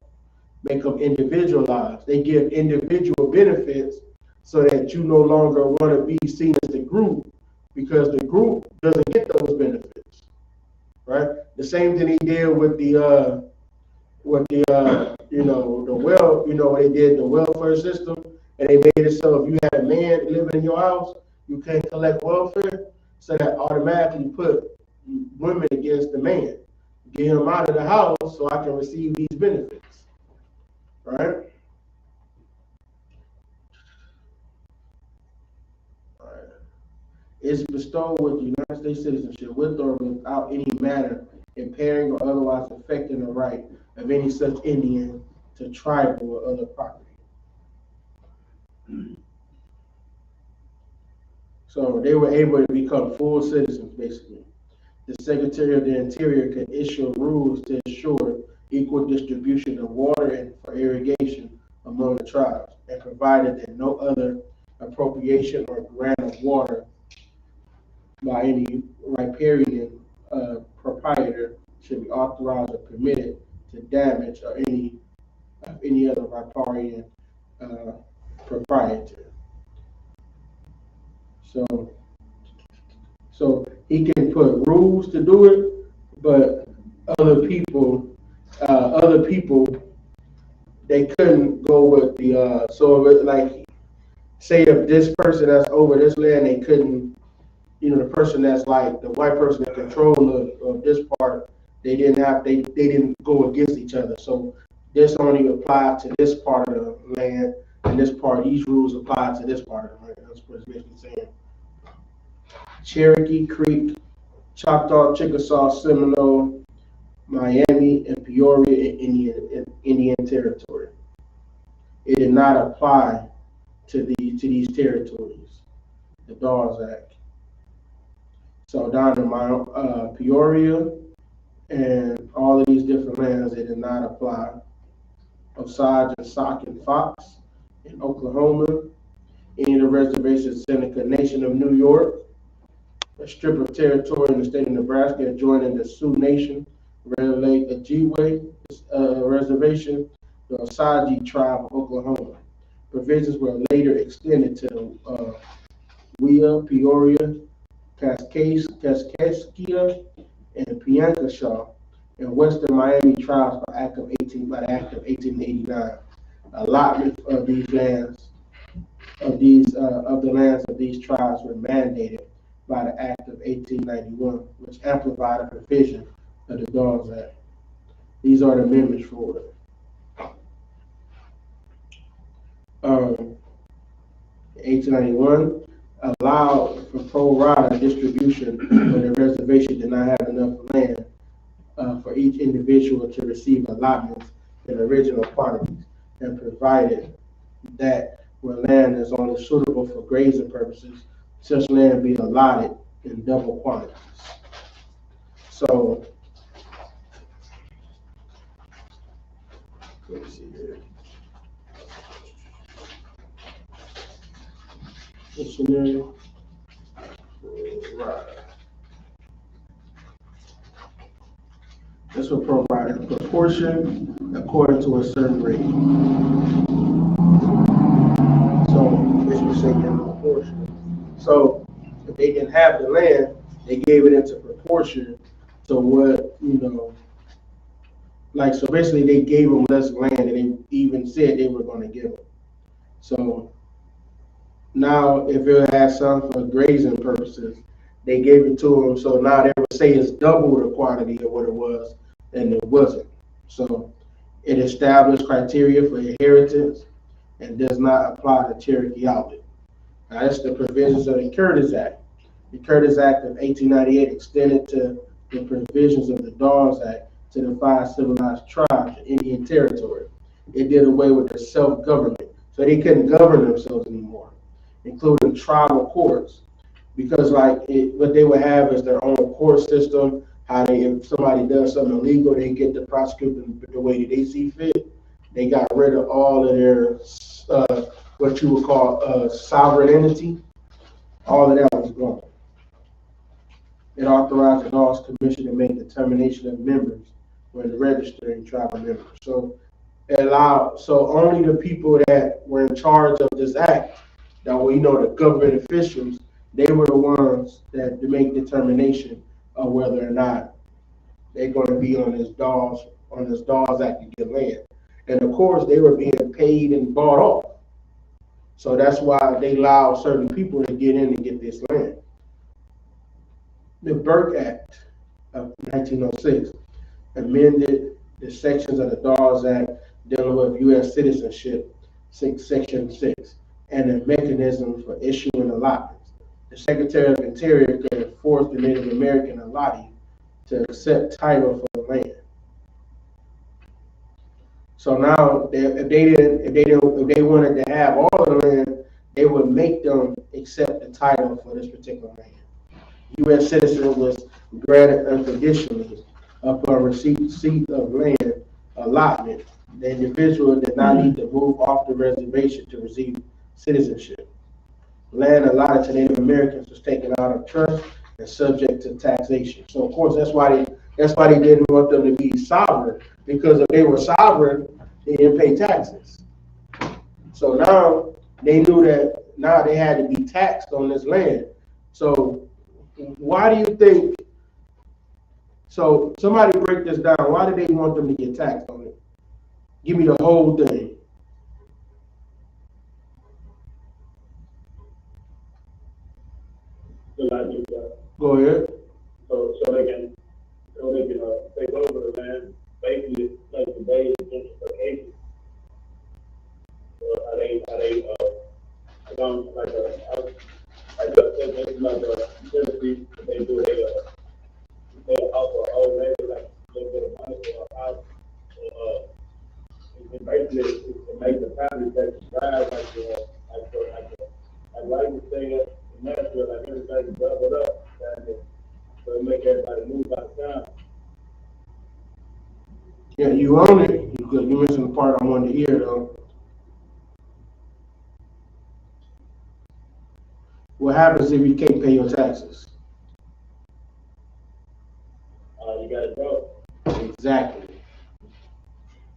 A: make them individualized. They give individual benefits so that you no longer want to be seen as the group because the group doesn't get those benefits, right? The same thing he did with the they did the welfare system, and they made it so if you had a man living in your house, you can't collect welfare, so that automatically put women against the man. Get him out of the house so I can receive these benefits, right? All right. It's bestowed with United States citizenship with or without any manner impairing or otherwise affecting the right of any such Indian to tribal or other property. So they were able to become full citizens, basically. The Secretary of the Interior could issue rules to ensure equal distribution of water and for irrigation among the tribes, and provided that no other appropriation or grant of water by any riparian proprietor should be authorized or permitted to damage or any other riparian proprietor. So he can put rules to do it, but other people, they couldn't go with the. So if like, say if this person that's over this land, they couldn't. The person that's like the white person in control of this part, they didn't go against each other. So this only applied to this part of the land, and this part, these rules apply to this part of the land. That's what it's basically saying. Cherokee, Creek, Choctaw, Chickasaw, Seminole, Miami, and Peoria in Indian Territory. It did not apply to these territories, the Dawes Act. So down in Peoria and all of these different lands, it did not apply. Osage and Sauk and Fox in Oklahoma, any of the reservations, Seneca Nation of New York, a strip of territory in the state of Nebraska adjoining the Sioux Nation, Red Lake Ojibwe Reservation, the Osage tribe of Oklahoma. Provisions were later extended to Wea, Peoria, Kaskaskia, and Piankashaw, and Western Miami tribes by the Act of 1889. Allotment of these lands, of the lands of these tribes were mandated by the Act of 1891, which amplified a provision of the Dawes Act. These are the amendments for it. 1891 allowed for pro rata distribution when the reservation did not have enough land for each individual to receive allotments in original quantities, and provided that where land is only suitable for grazing purposes, such land be allotted in double quantities. So, let me see here. Dictionary. Right. This will provide a proportion according to a certain rate. So this was saying in proportion. So if they didn't have the land, they gave it into proportion to what, like, so basically they gave them less land than they even said they were going to give them. So now if it had some for grazing purposes, they gave it to them. So now they would say it's double the quantity of what it was, and it wasn't. So it established criteria for inheritance and does not apply to Cherokee outlet. Now that's the provisions of the Curtis Act. The Curtis Act of 1898 extended to the provisions of the Dawes Act to the 5 civilized tribes in Indian Territory. It did away with the self-government, so they couldn't govern themselves anymore, including tribal courts, because what they would have is their own court system. How they, if somebody does something illegal, they get to prosecute them the way that they see fit. They got rid of all of their what you would call sovereign entity. All of that was gone. It authorized the Dawes Commission to make determination of members when registering tribal members. So it allowed, so only the people that were in charge of this act, that were, the government officials, they were the ones that to make determination of whether or not they're going to be on this Dawes Act to get land. And of course, they were being paid and bought off. So that's why they allowed certain people to get in and get this land. The Burke Act of 1906 amended the sections of the Dawes Act dealing with U.S. citizenship, Section 6, and the mechanism for issuing allotments. The Secretary of Interior could force the Native American allottee to accept title for the land. So now, if they wanted to have all the land, they would make them accept the title for this particular land. U.S. citizen was granted unconditionally upon receipt of land allotment. The individual did not need to move off the reservation to receive citizenship. Land allotted to Native Americans was taken out of trust and subject to taxation. So of course that's why they didn't want them to be sovereign, because if they were sovereign, they didn't pay taxes. So now they knew that now they had to be taxed on this land. So why do you think? So somebody break this down. Why do they want them to get taxed on it? Give me the whole thing. Go ahead.
C: So they can take over the land, basically like the base gentrification. Or are they like they do they offer old lady like a little bit of money for a house, and basically to make the family that drive like you say in Nashville, like everything doubled up, so it make everybody move out of town.
A: Yeah, you own it, because you mentioned the part I wanted to hear though. What happens if you can't pay your taxes?
C: You gotta go.
A: Exactly.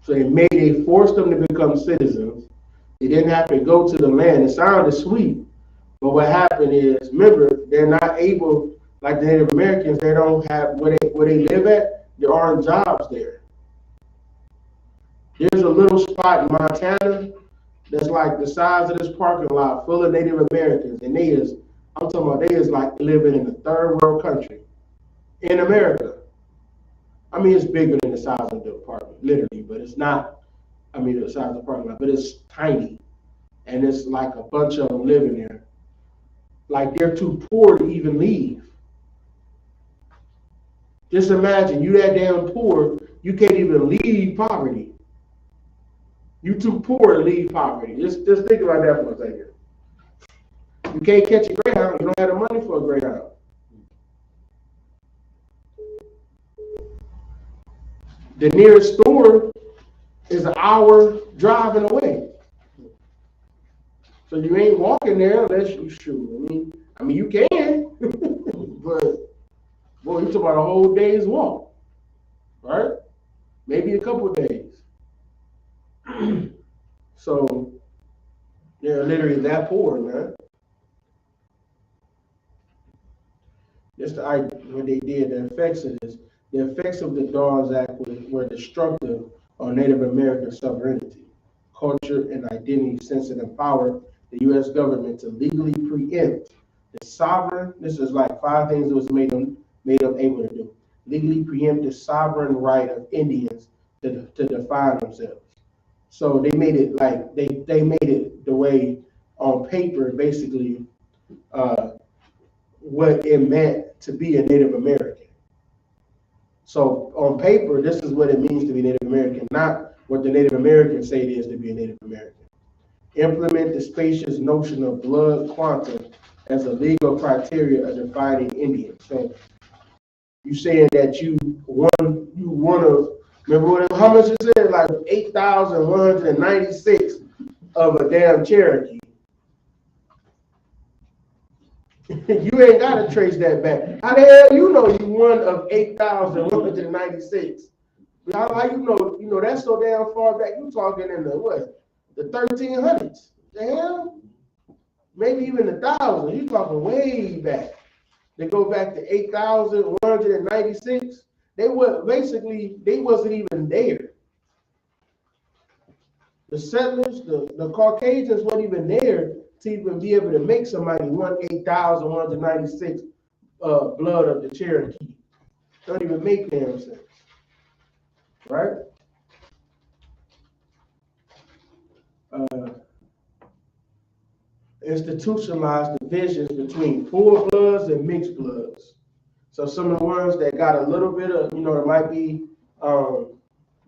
A: So they forced them to become citizens. They didn't have to go to the land. It sounded sweet, but what happened is, remember, they're not able, like the Native Americans, they don't have where they live at. There aren't jobs there. There's a little spot in Montana that's like the size of this parking lot, full of Native Americans, and I'm talking about they is like living in a third world country in America. I mean, it's bigger than the size of the apartment, literally, but it's not, the size of the parking lot, but it's tiny. And it's like a bunch of them living there. Like they're too poor to even leave. Just imagine, you that damn poor, you can't even leave poverty. You too poor to leave poverty. Just think about that for a second. You can't catch a Greyhound, you don't have the money for a Greyhound. The nearest store is an hour driving away. So you ain't walking there unless you shoot. I mean you can, but boy, you talk about a whole day's walk, right? Maybe a couple of days. So they're literally that poor, man. Just what they did, the effects of this. The effects of the Dawes Act were destructive on Native American sovereignty, culture, and identity since it empowered the U.S. government to legally preempt the sovereign. This is like 5 things it was made them able to do. Legally preempt the sovereign right of Indians to define themselves. So they made it like they made it the way on paper, basically, what it meant to be a Native American. So on paper, this is what it means to be Native American, not what the Native Americans say it is to be a Native American. Implement the spacious notion of blood quantum as a legal criteria of defining Indians. So you saying that you one of, remember how much it said, like 8,196 of a damn Cherokee. You ain't got to trace that back. How the hell you know you one of 8,196? How you know that's so damn far back. You talking in the what? The 1300s. The hell? Maybe even 1,000. You talking way back. They go back to 8,196. They wasn't even there. The settlers, the Caucasians weren't even there to even be able to make somebody 8,196 blood of the Cherokee. Don't even make damn sense. Right? Institutionalized divisions between full bloods and mixed bloods. So some of the ones that got a little bit of, it might be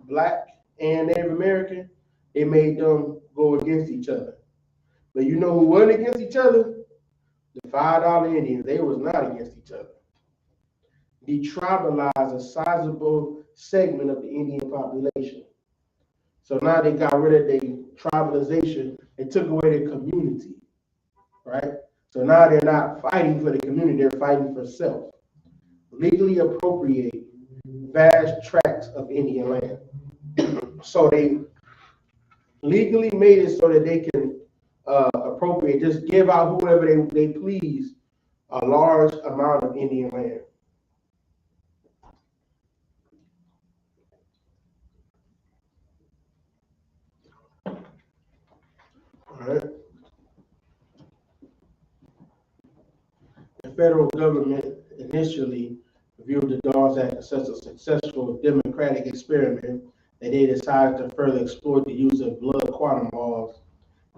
A: black and Native American, they made them go against each other. But you know who wasn't against each other? The $5 Indians. They was not against each other. Detribalized a sizable segment of the Indian population. So now they got rid of their tribalization. They took away their community, right? So now they're not fighting for the community. They're fighting for self. Legally appropriate vast tracts of Indian land. So they legally made it so that they can appropriate, just give out whoever they please a large amount of Indian land. All right. The federal government initially viewed the Dawes Act as such a successful democratic experiment that they decided to further exploit the use of blood quantum laws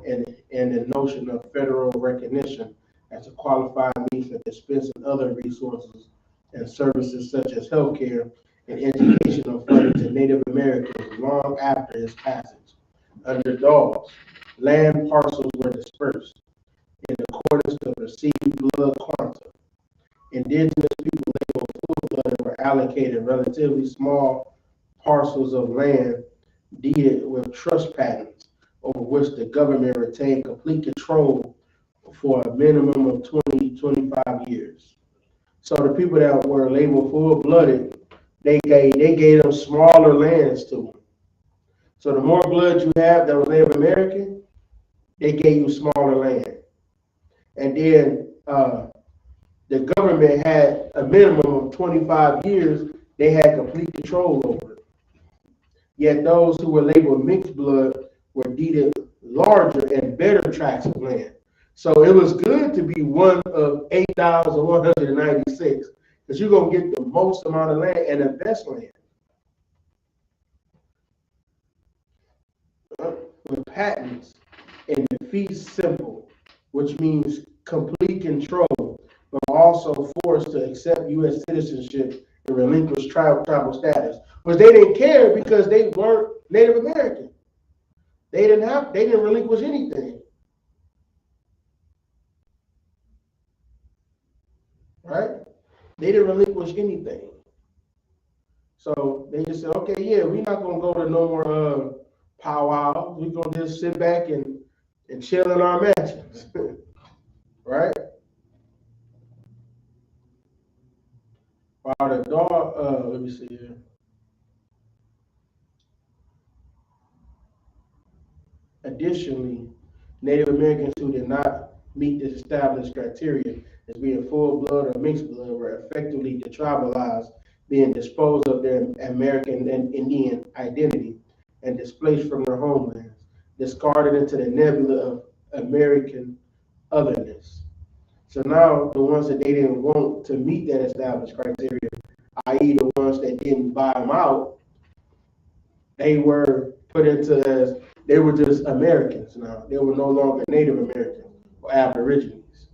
A: and the notion of federal recognition as a qualified means for dispensing other resources and services such as healthcare and educational funding to Native Americans long after its passage. Under Dawes, land parcels were dispersed in accordance to perceived blood quantum. Indigenous people labeled full-blooded were allocated relatively small parcels of land deeded with trust patents over which the government retained complete control for a minimum of 20-25 years. So the people that were labeled full-blooded, they gave them smaller lands to them. So the more blood you have that was Native American, they gave you smaller land. And then the government had a minimum of 25 years, they had complete control over it. Yet those who were labeled mixed blood were deeded larger and better tracts of land. So it was good to be one of 8,196 because you're going to get the most amount of land and the best land. With patents and the fee simple, which means complete control, but also forced to accept U.S. citizenship and relinquish tribal status, which they didn't care because they weren't Native American. They didn't relinquish anything. Right? They didn't relinquish anything. So they just said, okay, yeah, we're not gonna go to no more powwows. We're gonna just sit back and chill in our mansions. Right? While the dog, let me see here. Additionally, Native Americans who did not meet the established criteria as being full blood or mixed blood were effectively detribalized being disposed of their American and Indian identity and displaced from their homelands, discarded into the nebula of American otherness. So now the ones that they didn't want to meet that established criteria, i.e. the ones that didn't buy them out, they were put into as they were just Americans now. They were no longer Native Americans or Aborigines.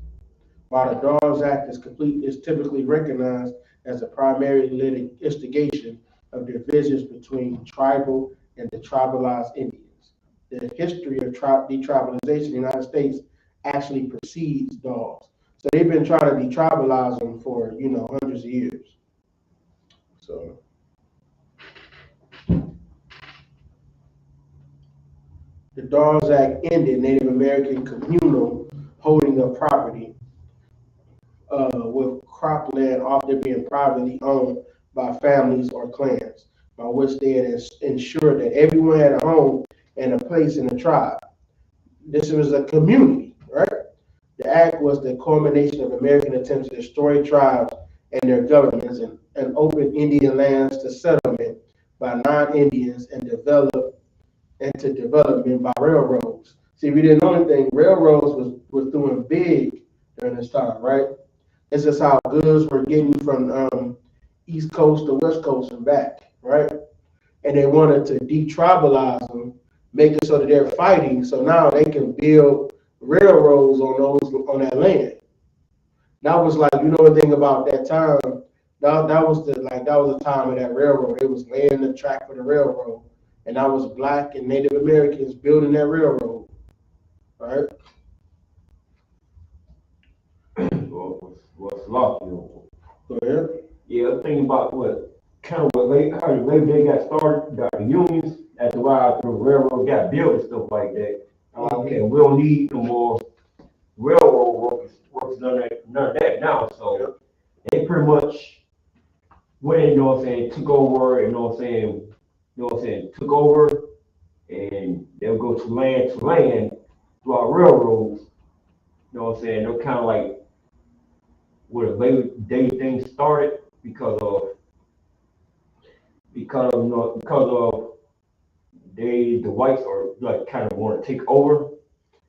A: While the Dawes Act is typically recognized as the primary instigation of divisions between tribal and detribalized Indians. The history of detribalization in the United States actually precedes Dawes. So they've been trying to detribalize them for, hundreds of years. So the Dawes Act ended Native American communal holding of property with cropland often being privately owned by families or clans, by which they had ensured that everyone had a home and a place in the tribe. This was a community, right? The act was the culmination of American attempts to destroy tribes and their governments and open Indian lands to settlement by non-Indians and to development by railroads. See, we didn't know anything. Railroads was doing big during this time, right? This is how goods were getting from East Coast to West Coast and back, right? And they wanted to detribalize them, make it so that they're fighting, so now they can build railroads on that land. That was like, the thing about that time. That was the time of that railroad. It was laying the track for the railroad, and that was Black and Native Americans building that railroad, right?
B: What's lucky?
A: Go ahead.
B: Yeah, I'm thinking about how the Labor Day got started, the unions, that's why the railroad got built and stuff like that. Okay, we don't need no more railroad workers, none of that now. So they pretty much went in, took over, took over, and they'll go to land through our railroads. They're kind of like where the Labor Day thing started because of the whites are like kind of want to take over.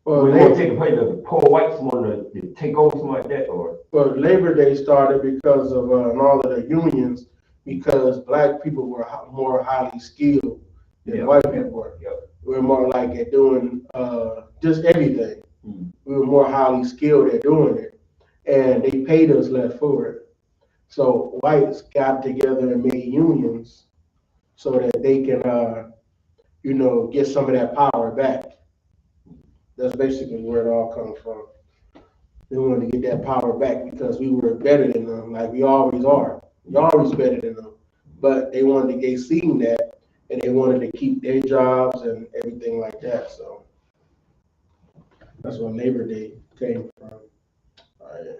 A: Well,
B: they want to take place. The poor whites want to take over something like that, or
A: Labor Day started because of all of the unions, because Black people were more highly skilled than white people were. We were more like at doing just everything. We were more highly skilled at doing it, and they paid us less for it. So whites got together and made unions so that they can, get some of that power back. That's basically where it all comes from. They wanted to get that power back because we were better than them, like we always are. We're always better than them. But they wanted to get seen that, and they wanted to keep their jobs and everything like that. So that's where Labor Day came from. All right.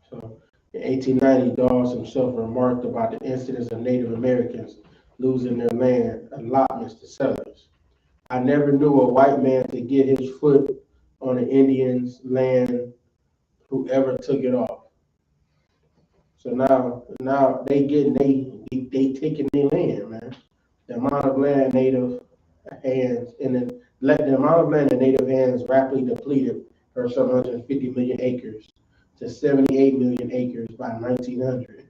A: So in 1890, Dawes himself remarked about the incidence of Native Americans losing their land allotments to settlers. I never knew a white man to get his foot on an Indian's land who ever took it off. So now they taking their land, man. The amount of land Native hands the amount of land in Native hands rapidly depleted from 750 million acres to 78 million acres by 1900.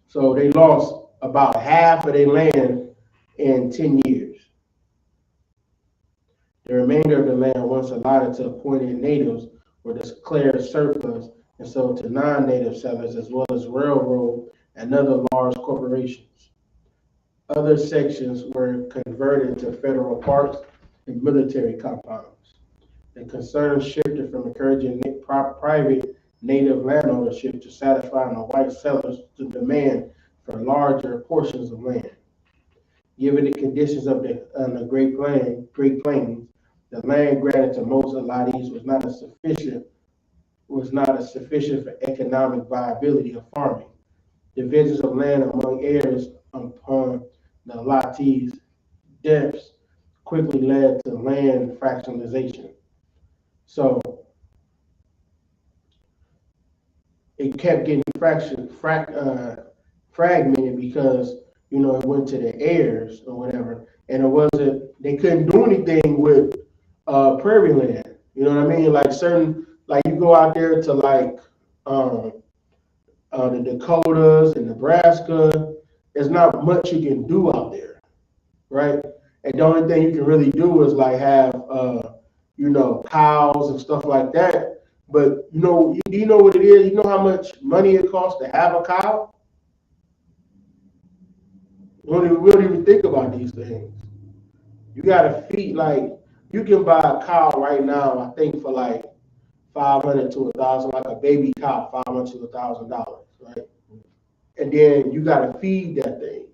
A: So they lost about half of their land in 10 years. The remainder of the land once allotted to appointed natives were declared surplus and sold to non-native settlers as well as railroad and other large corporations. Other sections were converted to federal parks and military compounds. The concern shifted from encouraging private native land ownership to satisfying the white settlers' demand for larger portions of land. Given the conditions of the Great Plains, the land granted to most allottees was not as sufficient for economic viability of farming. Divisions of land among heirs upon the allottees' deaths quickly led to land fractionalization. So it kept getting fragmented because, you know, it went to the heirs or whatever, and it wasn't, they couldn't do anything with prairie land. You know what I mean? Like certain, like you go out there to like um, the Dakotas and Nebraska, there's not much you can do out there, right? And the only thing you can really do is like have, you know, cows and stuff like that. But you know, do you know what it is? You know how much money it costs to have a cow? We don't even think about these things. You gotta feed, like, you can buy a cow right now, I think for like 500 to 1,000, like a baby cow, 500 to $1,000, right? And then you gotta feed that thing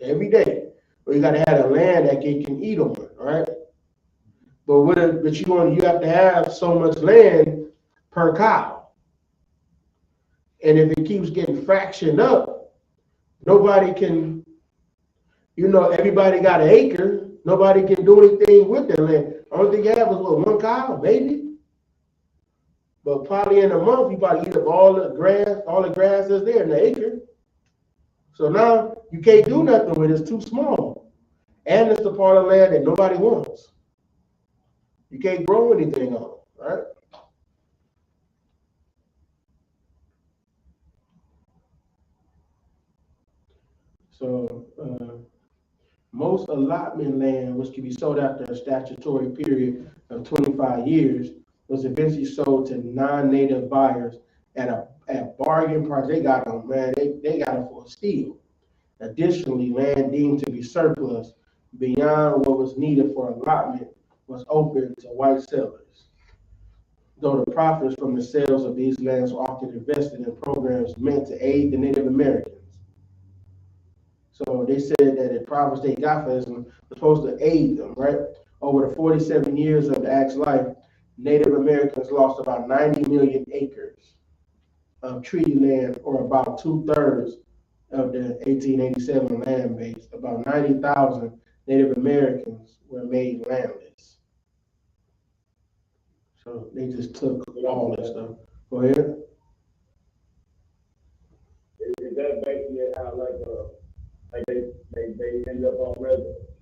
A: every day. Or you gotta have a land that it can eat on, right? But you have to have so much land per cow. And if it keeps getting fractioned up, nobody can, you know, everybody got an acre, nobody can do anything with that land. Only thing you have is what, one cow, maybe? But probably in a month, you probably eat up all the grass that's there in the acre. So now you can't do nothing with it, it's too small. And it's the part of land that nobody wants. You can't grow anything on, right? So most allotment land, which can be sold after a statutory period of 25 years, was eventually sold to non-native buyers at bargain price. They got them, man. They got them for a steal. Additionally, land deemed to be surplus beyond what was needed for allotment was open to white sellers. Though the profits from the sales of these lands were often invested in programs meant to aid the Native Americans. So they said that the profits they got for this were supposed to aid them, right? Over the 47 years of the Act's life, Native Americans lost about 90 million acres of treaty land, or about 2/3 of the 1887 land base. About 90,000 Native Americans were made landless. So they just took all that stuff. Go ahead.
C: Is that basically how like they ended up on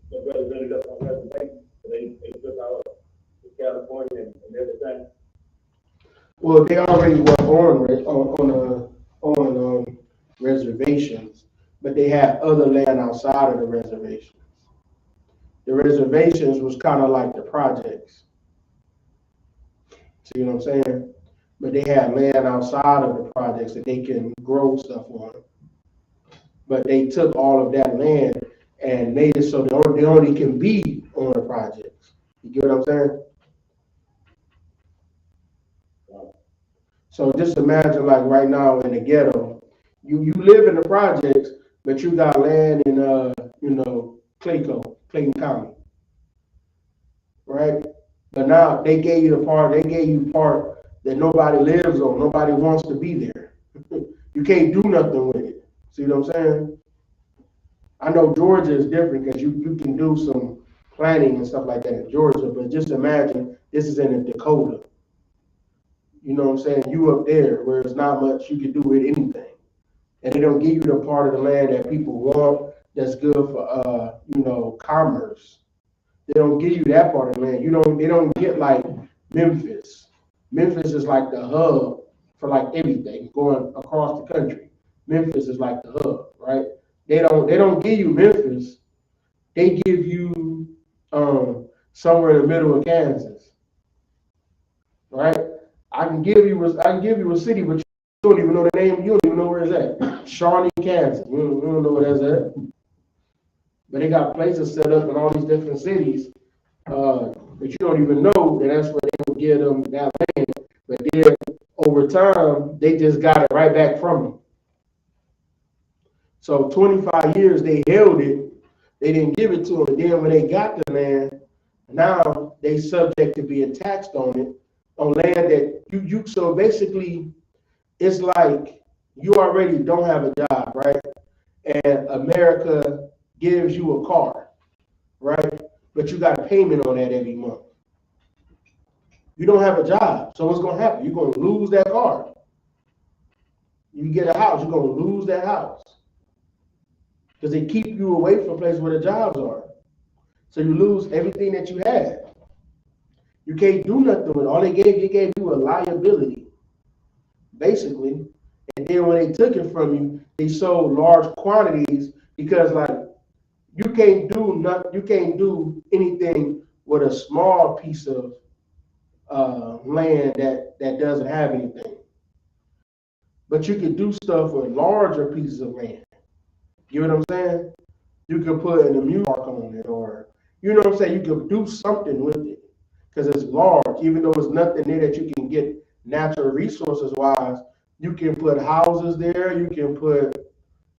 C: the brothers ended up on reservation? They took out California and everything.
A: Well, they already were on reservations, but they had other land outside of the reservations. The reservations was kind of like the projects. See what I'm saying? But they had land outside of the projects that they can grow stuff on. But they took all of that land and made it so they only can be on the projects. You get what I'm saying? So just imagine, like right now in the ghetto, you live in the projects, but you got land in Clayton County, right? But now they gave you part that nobody lives on, nobody wants to be there. You can't do nothing with it. See what I'm saying? I know Georgia is different because you can do some planning and stuff like that in Georgia, but just imagine this is in the Dakota. You know what I'm saying? You up there where there's not much you can do with anything. And they don't give you the part of the land that people want that's good for commerce. They don't give you that part of the land. They don't get like Memphis. Memphis is like the hub for like everything going across the country. Memphis is like the hub, right? They don't give you Memphis. They give you somewhere in the middle of Kansas, right? I can give you a city, but you don't even know the name. You don't even know where it's at. Shawnee, Kansas. You don't know where that's at. But they got places set up in all these different cities, but you don't even know that that's where they would give them that land. But then over time, they just got it right back from them. So 25 years they held it. They didn't give it to them. And then when they got the land, now they subject to being taxed on it, on land that you so basically it's like you already don't have a job, right? And America gives you a car, right? but you got a payment on that every month. You don't have a job, so what's going to happen? You're going to lose that car. You get a house, you're going to lose that house. Because they keep you away from places where the jobs are. So you lose everything that you had. You can't do nothing with it. All they gave you a liability, basically. And then when they took it from you, they sold large quantities because, like, you can't do nothing. You can't do anything with a small piece of land that doesn't have anything. But you can do stuff with larger pieces of land. You know what I'm saying? You can put an amusement park on it, or you know what I'm saying. You can do something with it because it's large. Even though it's nothing there that you can get natural resources wise, you can put houses there. You can put,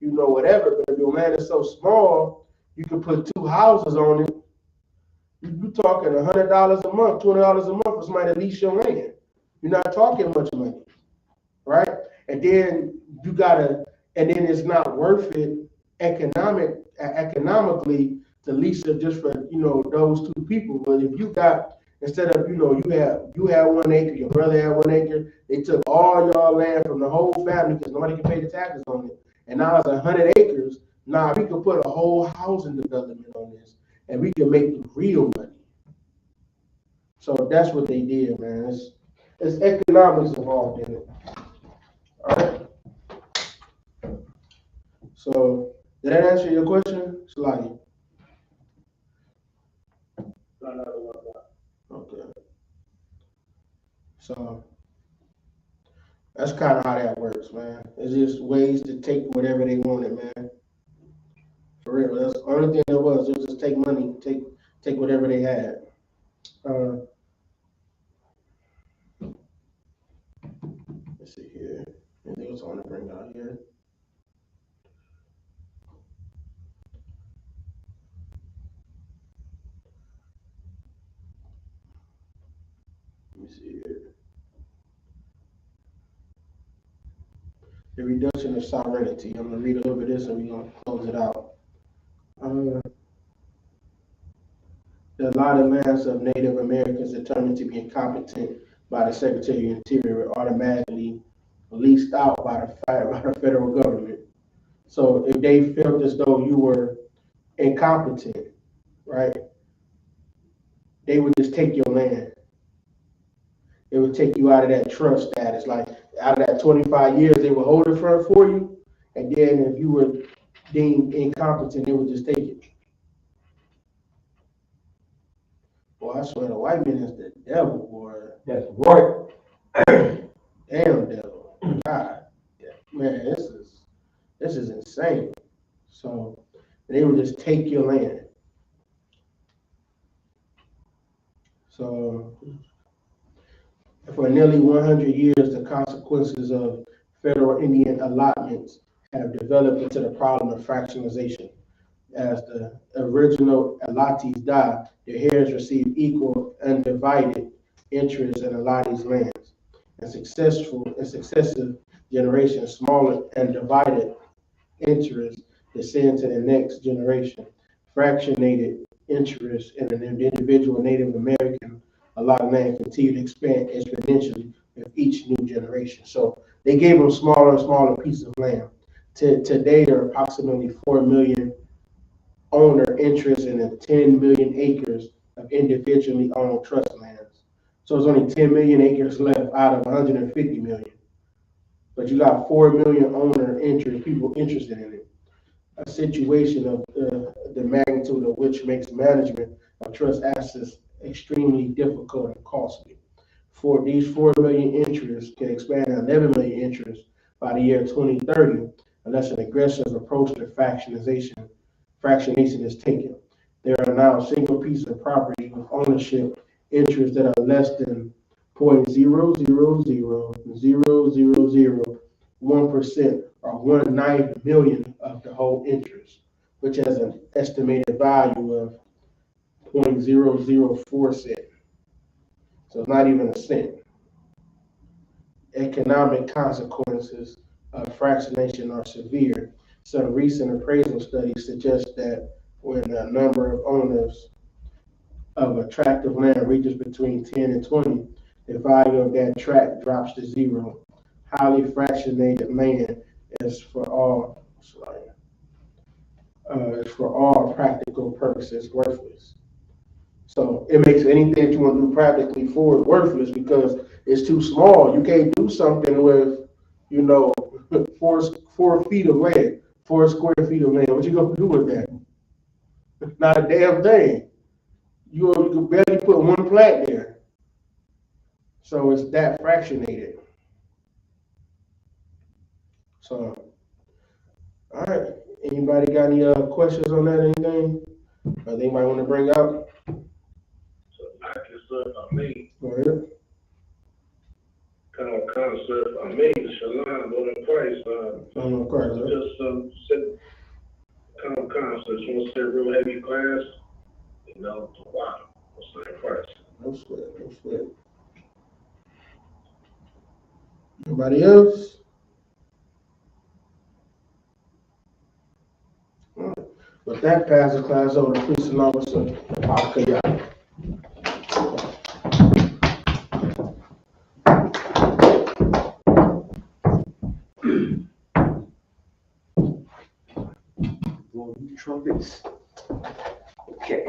A: you know, whatever. But if your land is so small, you can put 2 houses on it. You're talking $100 a month, $20 a month for somebody to lease your land. You're not talking much money, right? And then and then it's not worth it economically to lease it just for, you know, those 2 people. But if you got, instead of, you know, you had 1 acre, your brother had 1 acre, they took all your land from the whole family because nobody can pay the taxes on it. And now it's 100 acres. Now we can put a whole housing development on this, and we can make real money. So that's what they did, man. It's economics involved in it. All right. So did that answer your question, Shalani? Okay. So that's kind of how that works, man. It's just ways to take whatever they wanted, man. For real. That's the only thing there was. It was just take money, take whatever they had. Let's see here. Anything else I want to bring out here? Let me see here. The reduction of sovereignty. I'm going to read a little bit of this and we're going to close it out. The allotted lands of Native Americans determined to be incompetent by the Secretary of Interior were automatically leased out by the federal government. So if they felt as though you were incompetent, right, they would just take your land. It would take you out of that trust status. Like out of that 25 years, they would hold it for you. And then if you were deemed incompetent, they would just take it. Boy, I swear the white man is the devil, boy.
B: That's right.
A: Damn devil. God, man, this is insane. So they would just take your land. So for nearly 100 years, the consequences of federal Indian allotments have developed into the problem of fractionalization. As the original allottees die, their heirs receive equal undivided interest in allottees' lands. And successive generations, smaller and divided interest descend to the next generation. Fractionated interest in an individual Native American allotted land continue to expand exponentially with each new generation. So they gave them smaller and smaller pieces of land. Today, there are approximately 4 million owner interest in the 10 million acres of individually owned trust lands. So there's only 10 million acres left out of 150 million. But you got 4 million owner interest, people interested in it. A situation of the magnitude of which makes management of trust assets extremely difficult and costly. For these 4 million interests can expand to 11 million interests by the year 2030 unless an aggressive approach to fractionation is taken. There are now single pieces of property with ownership interests that are less than 0.0000001% or 1/9 million of the whole interest, which has an estimated value of 0.004 cent. So it's not even a cent. Economic consequences of fractionation are severe. Some recent appraisal studies suggest that when a number of owners of a tract of land reaches between 10 and 20, the value of that tract drops to zero. Highly fractionated land is for all practical purposes worthless. So it makes anything that you want to do practically for it worthless because it's too small. You can't do something with, 4 feet of land, 4 square feet of land. What you gonna do with that? Not a damn thing. You can barely put one plant there. So it's that fractionated. So, all right. Anybody got any questions on that? Anything? Anybody want to bring out?
C: So I can serve I mean,
A: Go ahead.
C: kind of serve I mean, Shalom, Lord in Christ. Just sit kind of concept. You want to say real heavy class, wow, what's in Christ.
A: No sweat. Anybody else? All right. With that, pass the class over to Priest and Officer I.S.U.P.K.
B: Trumpets. Okay.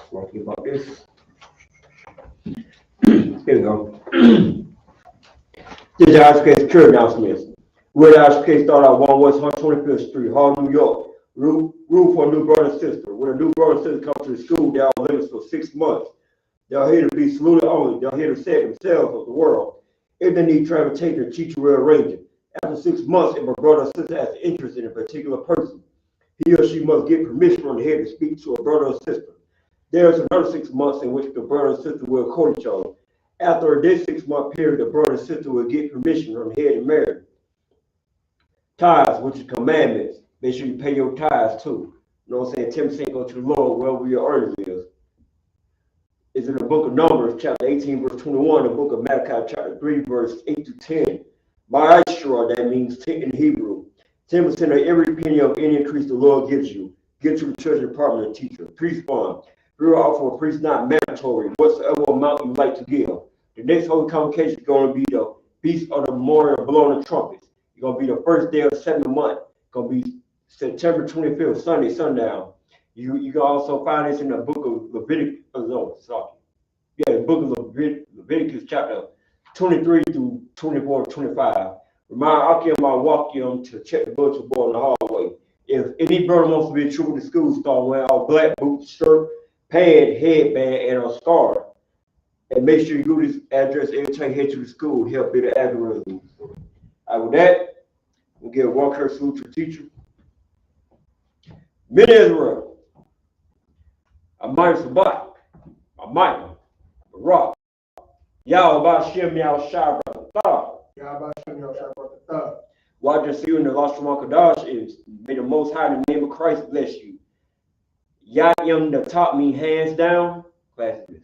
B: Talking about this. Here we go. This is I.S.U.P.K's church announcements. We're at I.S.U.P.K start out 1 West 125th Street, Harlem, New York. Room for a new brother and sister. When a new brother and sister come to the school, they're on limits for 6 months. They're here to be saluted only. They're here to save themselves of the world. If they need transportation, the teacher will arrange it. After 6 months, if a brother or sister has interest in a particular person, he or she must get permission from the head to speak to a brother or sister. There is another 6 months in which the brother and sister will court each other. After this 6-month period, the brother and sister will get permission from the head to marry. Tithes, which is commandments. Make sure you pay your tithes too. You know what I'm saying? 10% go to the Lord, wherever your earnings is. It's in the book of Numbers, chapter 18, verse 21, the book of Malachi, chapter 3, verse 8 to 10. Ma'ashra, that means 10 in Hebrew. 10% of every penny of any increase the Lord gives you. Give to the church department and teacher. Priest fund. Bureau offer a priest not mandatory, whatsoever amount you like to give. The next holy convocation is going to be the Feast of the Memorial blowing the trumpets. It's going to be the first day of the 7th month. It's going to be September 25th, Sunday, sundown. You can also find this in the book of Leviticus. The book of Leviticus, chapter 23 through 24 to 25. Remind Akim and Wakim to check the bulletin board in the hallway. If any brother wants to be true with the school, start wearing all black boots, shirt, pad, headband, and a scarf. And make sure you do this address every time you head to the school. Help be the algorithm. With that, we'll give a walk-her salute to the teacher. Men Israel, Amay Sabat, Amay, Barak, Yahweh Shem Yahweh Shai Baratah.
A: Yahweh Shem Yahweh Shai Baratah.
B: What I just see you in the Lashon Kadash is, may the Most High in the name of Christ bless you. Yah Yam the top mean hands down. Class is this.